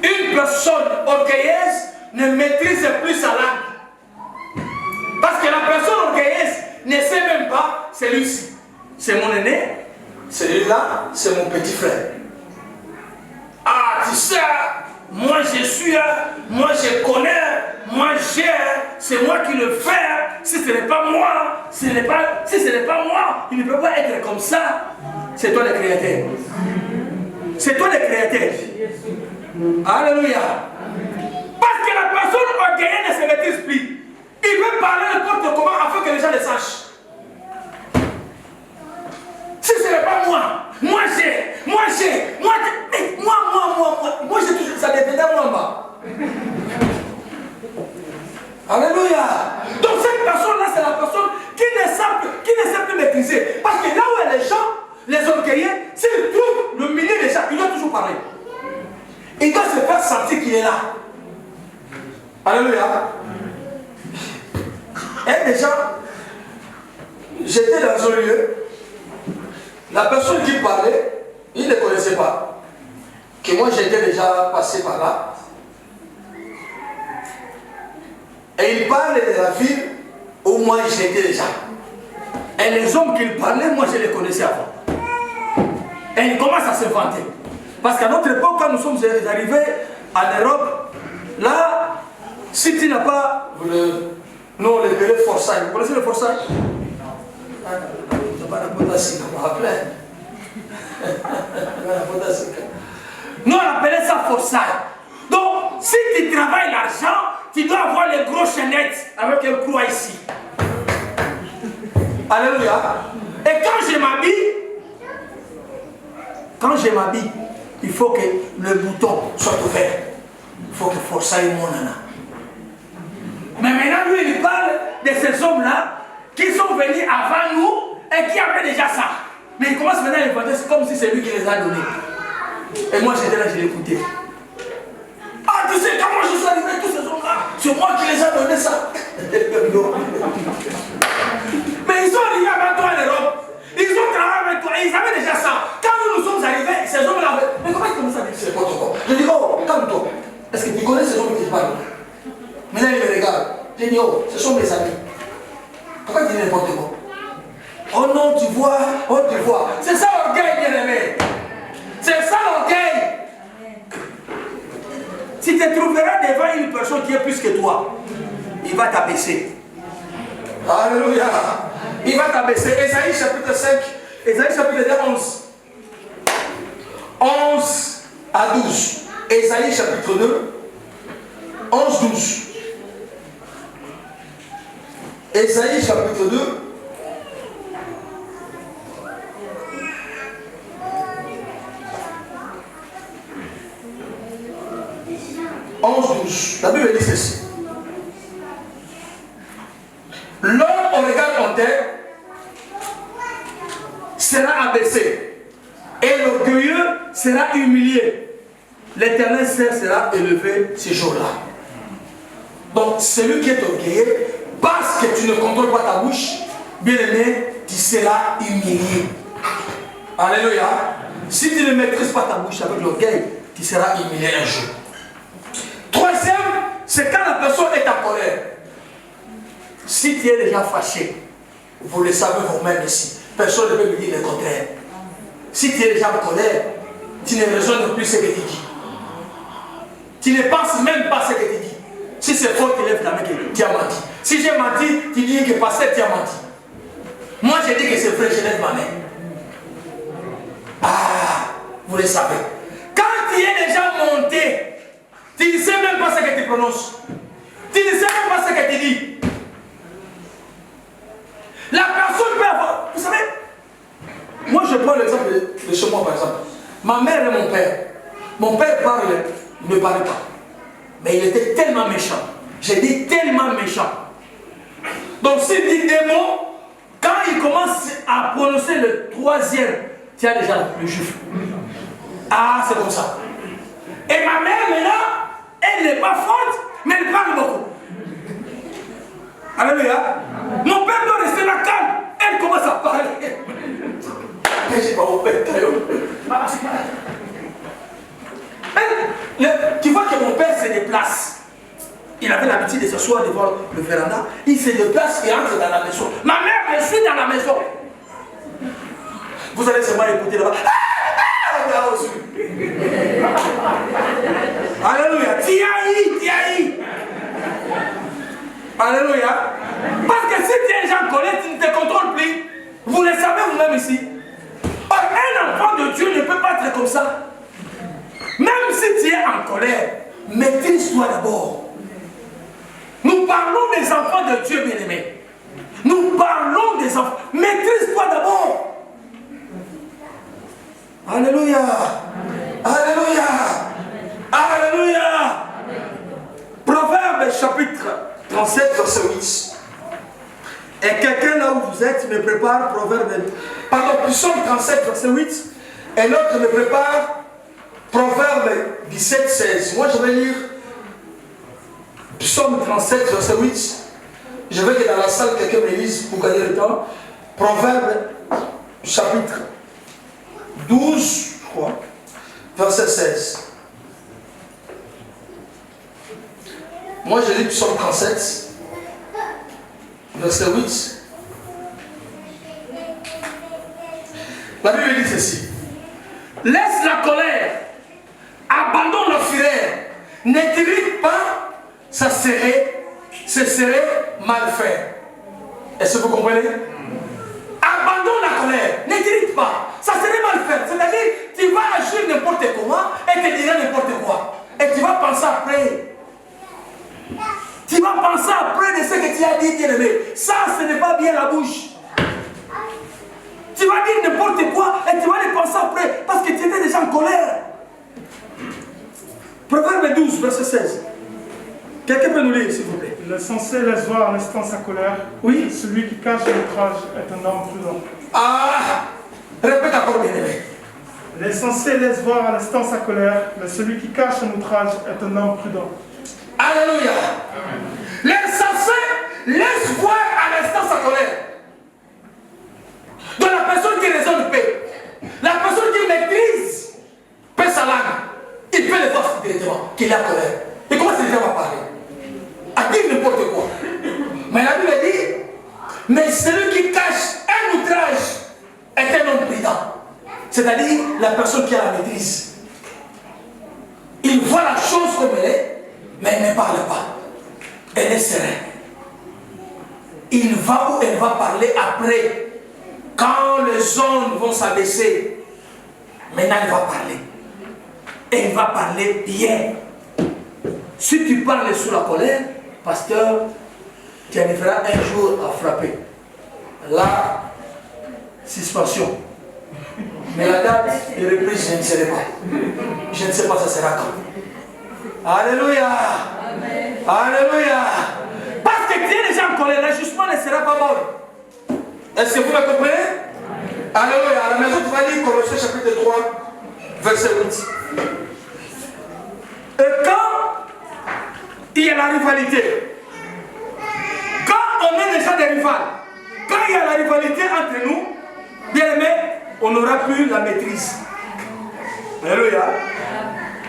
Speaker 2: Une personne orgueilleuse ne maîtrise plus sa langue. Parce que la personne orgueilleuse ne sait même pas, c'est lui-ci. C'est mon aîné, celui-là, c'est mon petit frère. Ah, tu sais, moi je suis, moi je connais, moi j'ai, c'est moi qui le fais. Si ce n'est pas moi, si ce n'est pas moi, il ne peut pas être comme ça. C'est toi le créateur. C'est toi le créateur. Alléluia. Parce que la personne orgueilleuse ne se maîtrise plus. Il veut parler n'importe comment afin que les gens le sachent. Si ce n'est pas moi, moi j'ai toujours ça dépendait de moi. Alléluia. Donc cette personne-là, c'est la personne qui ne sait plus maîtriser. Parce que là où il y a les gens, les orgueilleux, s'ils trouvent le milieu des gens, il doit toujours parler. Il doit se faire sentir qu'il est là. Alléluia. Et déjà, j'étais dans un lieu, la personne qui parlait, il ne connaissait pas. Que moi j'étais déjà passé par là. Et il parle de la ville où moi j'étais déjà. Et les hommes qu'il parlait, moi je les connaissais avant. Et il commence à se vanter. Parce qu'à notre époque, quand nous sommes arrivés en Europe, là, si tu n'as pas nous on l'appelait Forsyth. Vous connaissez le Forsyth? Nous on appelait ça Forsyth. Donc, si tu travailles l'argent, tu dois avoir les gros chaînettes avec un croix ici. Alléluia. Et quand je m'habille, il faut que le bouton soit ouvert. Il faut que Forsyth mon nana. Mais maintenant, lui, il parle de ces hommes-là qui sont venus avant nous et qui avaient déjà ça. Mais il commence maintenant à les vendre, c'est comme si c'est lui qui les a donnés. Et moi, j'étais là, je l'écoutais. Ah, tu sais comment je suis arrivé, tous ces hommes-là, c'est moi qui les ai donné ça. Mais ils sont arrivés avant toi en Europe. Ils ont travaillé avec toi, ils avaient déjà ça. Quand nous sommes arrivés, ces hommes-là, mais comment ils commencent à dire c'est quoi ton corps? Je dis, oh, calme-toi. Est-ce que tu connais ces hommes qui te parlent? Maintenant, il me regarde. Je dis, oh, ce sont mes amis. Pourquoi tu dis n'importe quoi? Oh non, tu vois, oh tu vois. C'est ça l'orgueil, bien aimé. C'est ça l'orgueil. Si tu te trouveras devant une personne qui est plus que toi, il va t'abaisser. Alléluia. Il va t'abaisser. Ésaïe chapitre 5, Ésaïe chapitre 11. 11 à 12. Ésaïe chapitre 2, 11, 12. Ésaïe chapitre 2. La Bible dit ceci. L'homme au regard en terre sera abaissé et l'orgueilleux sera humilié. L'éternel sera élevé ce jour-là. Donc celui qui est orgueilleux, parce que tu ne contrôles pas ta bouche, bien aimé, tu seras humilié. Alléluia. Si tu ne maîtrises pas ta bouche avec l'orgueil, tu seras humilié un jour. Troisième, c'est quand la personne est en colère. Si tu es déjà fâché, vous le savez vous-même ici, personne ne peut me dire le contraire. Si tu es déjà en colère, tu ne raisonnes plus ce que tu dis. Tu ne penses même pas ce que tu dis. Si c'est faux, tu lèves la main que tu as menti. Si j'ai menti, tu dis que pasteur, tu as menti. Moi, je dis que c'est vrai, je lève ma main. Ah, vous le savez. Quand tu es déjà monté, tu ne sais même pas ce que tu prononces. Tu ne sais même pas ce que tu dis. La personne peut avoir... Vous savez, moi je prends l'exemple de chez moi par exemple. Ma mère et mon père. Mon père ne parlait pas. Mais il était tellement méchant. J'ai dit tellement méchant. Donc s'il dit des mots, quand il commence à prononcer le troisième, tu as déjà le juif. Ah, c'est comme ça. Et ma mère maintenant, elle n'est pas forte, mais elle parle beaucoup. Alléluia. Mon père doit rester là calme. Elle commence à parler. Mais j'ai pas mon père. Tu vois que mon père se déplace. Il avait l'habitude de s'asseoir devant le véranda. Il se déplace et entre dans la maison. Ma mère, je suis dans la maison. Vous allez seulement écouter là-bas. Alléluia. Tiaï. Alléluia. Parce que si tu es déjà en colère, tu ne te contrôles plus. Vous le savez vous-même ici. Or, un enfant de Dieu ne peut pas être comme ça. Même si tu es en colère, maîtrise-toi d'abord. Nous parlons des enfants de Dieu, bien-aimés. Nous parlons des enfants. Maîtrise-toi d'abord. Alléluia. Alléluia. Alléluia. Proverbe chapitre 37, verset 8. Et quelqu'un là où vous êtes me prépare Proverbe. Pardon, Psaume 37, verset 8. Et l'autre me prépare Proverbe 17, 16. Moi je vais lire Psaume 37, verset 8. Je veux que dans la salle quelqu'un me lise pour gagner le temps. Proverbe chapitre 12, je crois, verset 16. Moi je lis Psaume 37, verset 8. La Bible dit ceci. Laisse la colère, abandonne la fureur, ne t'irrite pas, ce serait mal fait. Est-ce que vous comprenez? Abandonne la colère, ne t'irrite pas, ça serait mal fait. C'est-à-dire, tu vas agir n'importe comment et te diras n'importe quoi. Et tu vas penser après. Tu vas penser après de ce que tu as dit, bien-aimé. Ça, ce n'est pas bien la bouche. Tu vas dire n'importe quoi et tu vas les penser après parce que tu étais déjà en colère. Proverbe 12, verset 16. Quelqu'un peut nous lire, s'il vous plaît?
Speaker 3: Le sensé laisse voir à l'instant sa colère.
Speaker 2: Oui.
Speaker 3: Celui qui cache l'outrage est un homme prudent.
Speaker 2: Ah! Répète encore, bien-aimé.
Speaker 3: Le sensé laisse voir à l'instant sa colère, mais celui qui cache un outrage est un homme prudent.
Speaker 2: Alléluia. L'insensé laisse voir à l'instant sa colère. Donc la personne qui raisonne paix, la personne qui maîtrise paix sa langue, il peut le voir directement qu'il est en colère. Et comment c'est déjà va parler? À dire n'importe quoi. Mais la Bible dit, mais celui qui cache un outrage est un homme prudent. C'est-à-dire la personne qui a la maîtrise. Il voit la chose comme elle est, mais elle ne parle pas. Elle est sereine. il va ou elle va parler après. Quand les ondes vont s'abaisser, maintenant elle va parler. Elle va parler bien. Si tu parles sous la colère, pasteur, tu arriveras un jour à frapper. Là, suspension. Mais la date de reprise, je ne sais pas. Je ne sais pas, ça sera quand. Alléluia. Amen. Alléluia. Parce que tu es déjà en colère, l'ajustement ne sera pas bon. Est-ce que vous me comprenez? Alléluia. À la maison, tu vas lire Colossiens chapitre 3, verset 8. Et quand il y a la rivalité, quand on est déjà des rivales, quand il y a la rivalité entre nous, bien aimé, on n'aura plus la maîtrise. Alléluia.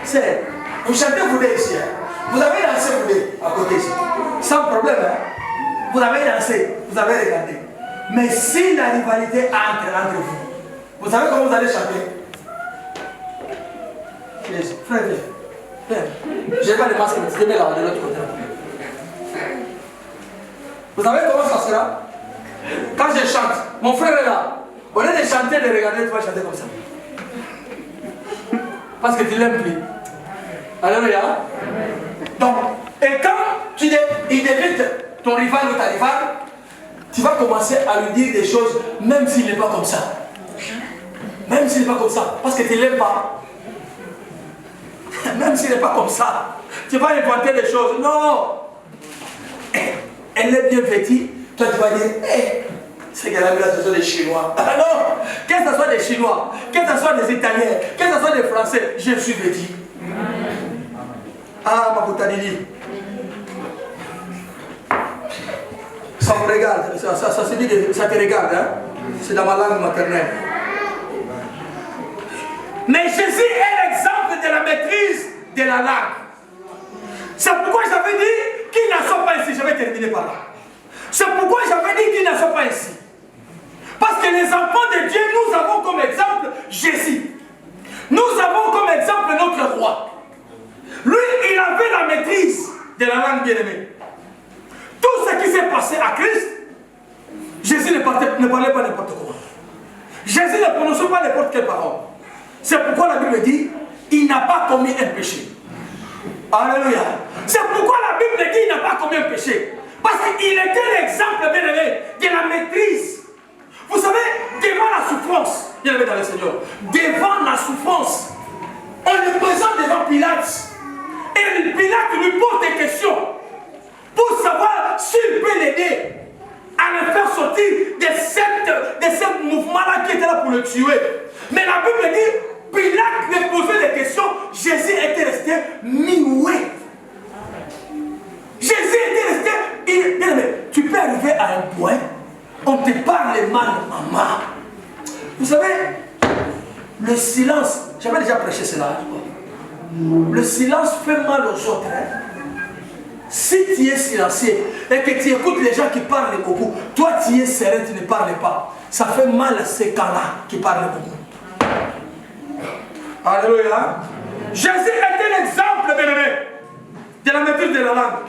Speaker 2: C'est, vous chantez vous ici, hein? Vous avez dansé vous à côté ici, sans problème. Hein? Vous avez dansé, vous avez regardé. Mais si la rivalité entre vous, vous savez comment vous allez chanter? Frère, frère, je n'ai pas de masque, mais je mets là de l'autre côté. Vous savez comment ça sera? Quand je chante, mon frère est là. Au lieu de chanter, de regarder, tu vas chanter comme ça. Parce que tu l'aimes plus. Alléluia. Donc, et quand il débute ton rival ou ta rivale, tu vas commencer à lui dire des choses, même s'il n'est pas comme ça. Même s'il n'est pas comme ça. Parce que tu ne l'aimes pas. Même s'il n'est pas comme ça. Tu vas inventer des choses. Non. Elle est bien vêtue. Toi, tu vas dire, hey, c'est qu'elle a mis la situation des Chinois. Ah non. Que ce soit des Chinois, que ce soit des Italiens, que ce soit des Français, je suis vêtu. Ah, Makoutadili. Ça me regarde, ça se dit que ça te regarde, hein? C'est dans ma langue maternelle. Mais Jésus est l'exemple de la maîtrise de la langue. C'est pourquoi j'avais dit qu'ils ne sont pas ici. Je vais terminer par là. C'est pourquoi j'avais dit qu'ils ne sont pas ici. Parce que les enfants de Dieu, nous avons comme exemple Jésus. Nous avons comme exemple notre roi. Lui, il avait la maîtrise de la langue bien-aimée. Tout ce qui s'est passé à Christ, Jésus ne parlait pas n'importe comment. Jésus ne prononçait pas n'importe quelle parole. C'est pourquoi la Bible dit, il n'a pas commis un péché. Alléluia. C'est pourquoi la Bible dit, il n'a pas commis un péché. Parce qu'il était l'exemple bien-aimé de la maîtrise. Vous savez, devant la souffrance, bien-aimé dans le Seigneur, devant la souffrance, on le présente devant Pilate. Et Pilate lui pose des questions pour savoir s'il peut l'aider à le faire sortir de ce mouvement-là qui était là pour le tuer. Mais la Bible dit, Pilate lui posait des questions, Jésus était resté muet. Jésus était resté, bien aimé, tu peux arriver à un point, on te parle mal, maman. Vous savez, le silence, j'avais déjà prêché cela. Le silence fait mal aux autres. Hein? Si tu es silencieux et que tu écoutes les gens qui parlent beaucoup, toi tu es serein, tu ne parles pas. Ça fait mal à ces cas-là qui parlent beaucoup. Alléluia. Jésus était l'exemple, bien-aimé, de la maîtrise de la langue.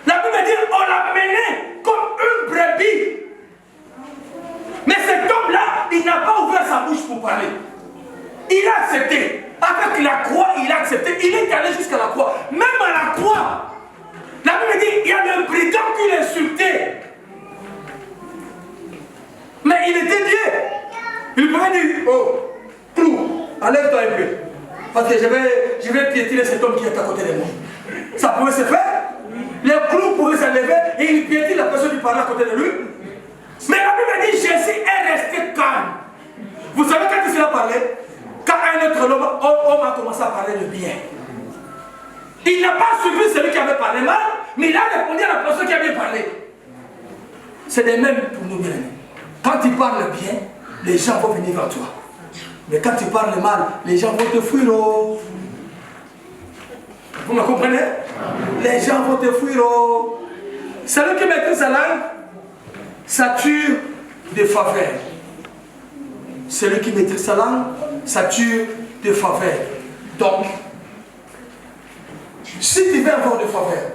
Speaker 2: La Bible dit, on l'a mené comme une brebis. Mais cet homme-là, il n'a pas ouvert sa bouche pour parler. Il a accepté. Avec la croix, il a accepté. Il est allé jusqu'à la croix. Même à la croix, la Bible dit, il y a un brigand qui l'insultait. Mais il était Dieu. Il pouvait dire, oh, clou, enlève-toi un peu. Parce que je vais piétiner cet homme qui est à côté de moi. Ça pouvait se faire. Les clous pouvaient s'enlever et il piétine la personne qui parlait à côté de lui. Mais la Bible dit, Jésus est resté calme. Vous savez quand il s'est parlé? Quand un autre homme a commencé à parler de bien. Il n'a pas suivi celui qui avait parlé mal, mais il a répondu à la personne qui a bien parlé. C'est les mêmes pour nous bien. Quand tu parles bien, les gens vont venir vers toi. Mais quand tu parles mal, les gens vont te fuir. Oh. Vous me comprenez? Les gens vont te fuir. Oh. Celui qui maîtrise sa langue, ça tue des faveurs. Celui qui maîtrise sa langue, ça tue des faveurs. Donc, si tu veux avoir des faveurs,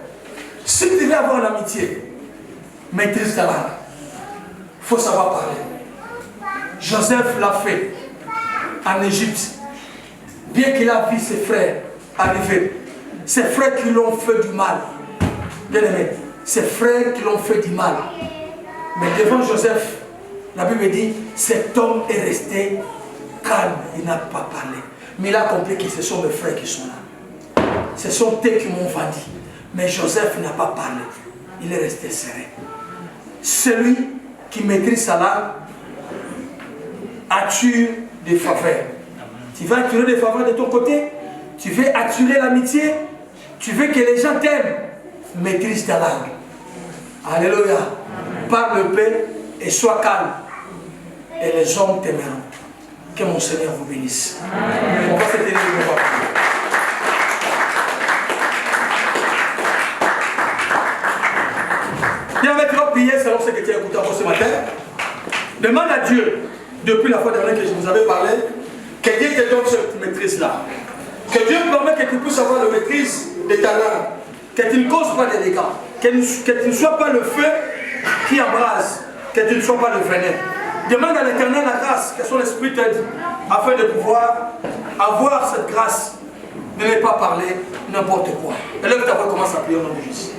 Speaker 2: si tu veux avoir l'amitié, maîtrise ta langue. Il faut savoir parler. Joseph l'a fait en Égypte. Bien qu'il a vu ses frères arriver, ses frères qui l'ont fait du mal. Bien aimé, ses frères qui l'ont fait du mal. Mais devant Joseph, la Bible dit, cet homme est resté calme, il n'a pas parlé. Mais il a compris que ce sont mes frères qui sont là. Ce sont eux qui m'ont vendu. Mais Joseph n'a pas parlé. Il est resté serré. Celui qui maîtrise sa langue attire des faveurs. Tu veux attirer des faveurs de ton côté. Tu veux attirer l'amitié. Tu veux que les gens t'aiment. Maîtrise ta langue. Alléluia. Parle paix et sois calme. Et les hommes t'aimeront. Que mon Seigneur vous bénisse. Amen. On va se tenir debout. Bien, maintenant, prier selon ce que tu as écouté encore ce matin. Demande à Dieu, depuis la fois dernière que je vous avais parlé, que Dieu te donne cette maîtrise-là. Que Dieu permette que tu puisses avoir la maîtrise de ta langue. Que tu ne causes pas de dégâts. Que tu ne sois pas le feu qui embrase. Que tu ne sois pas le venin. Demande à l'Éternel la grâce, que son esprit t'aide, afin de pouvoir avoir cette grâce de ne pas parler n'importe quoi. Et là, tu vas commencer à prier au nom de Jésus.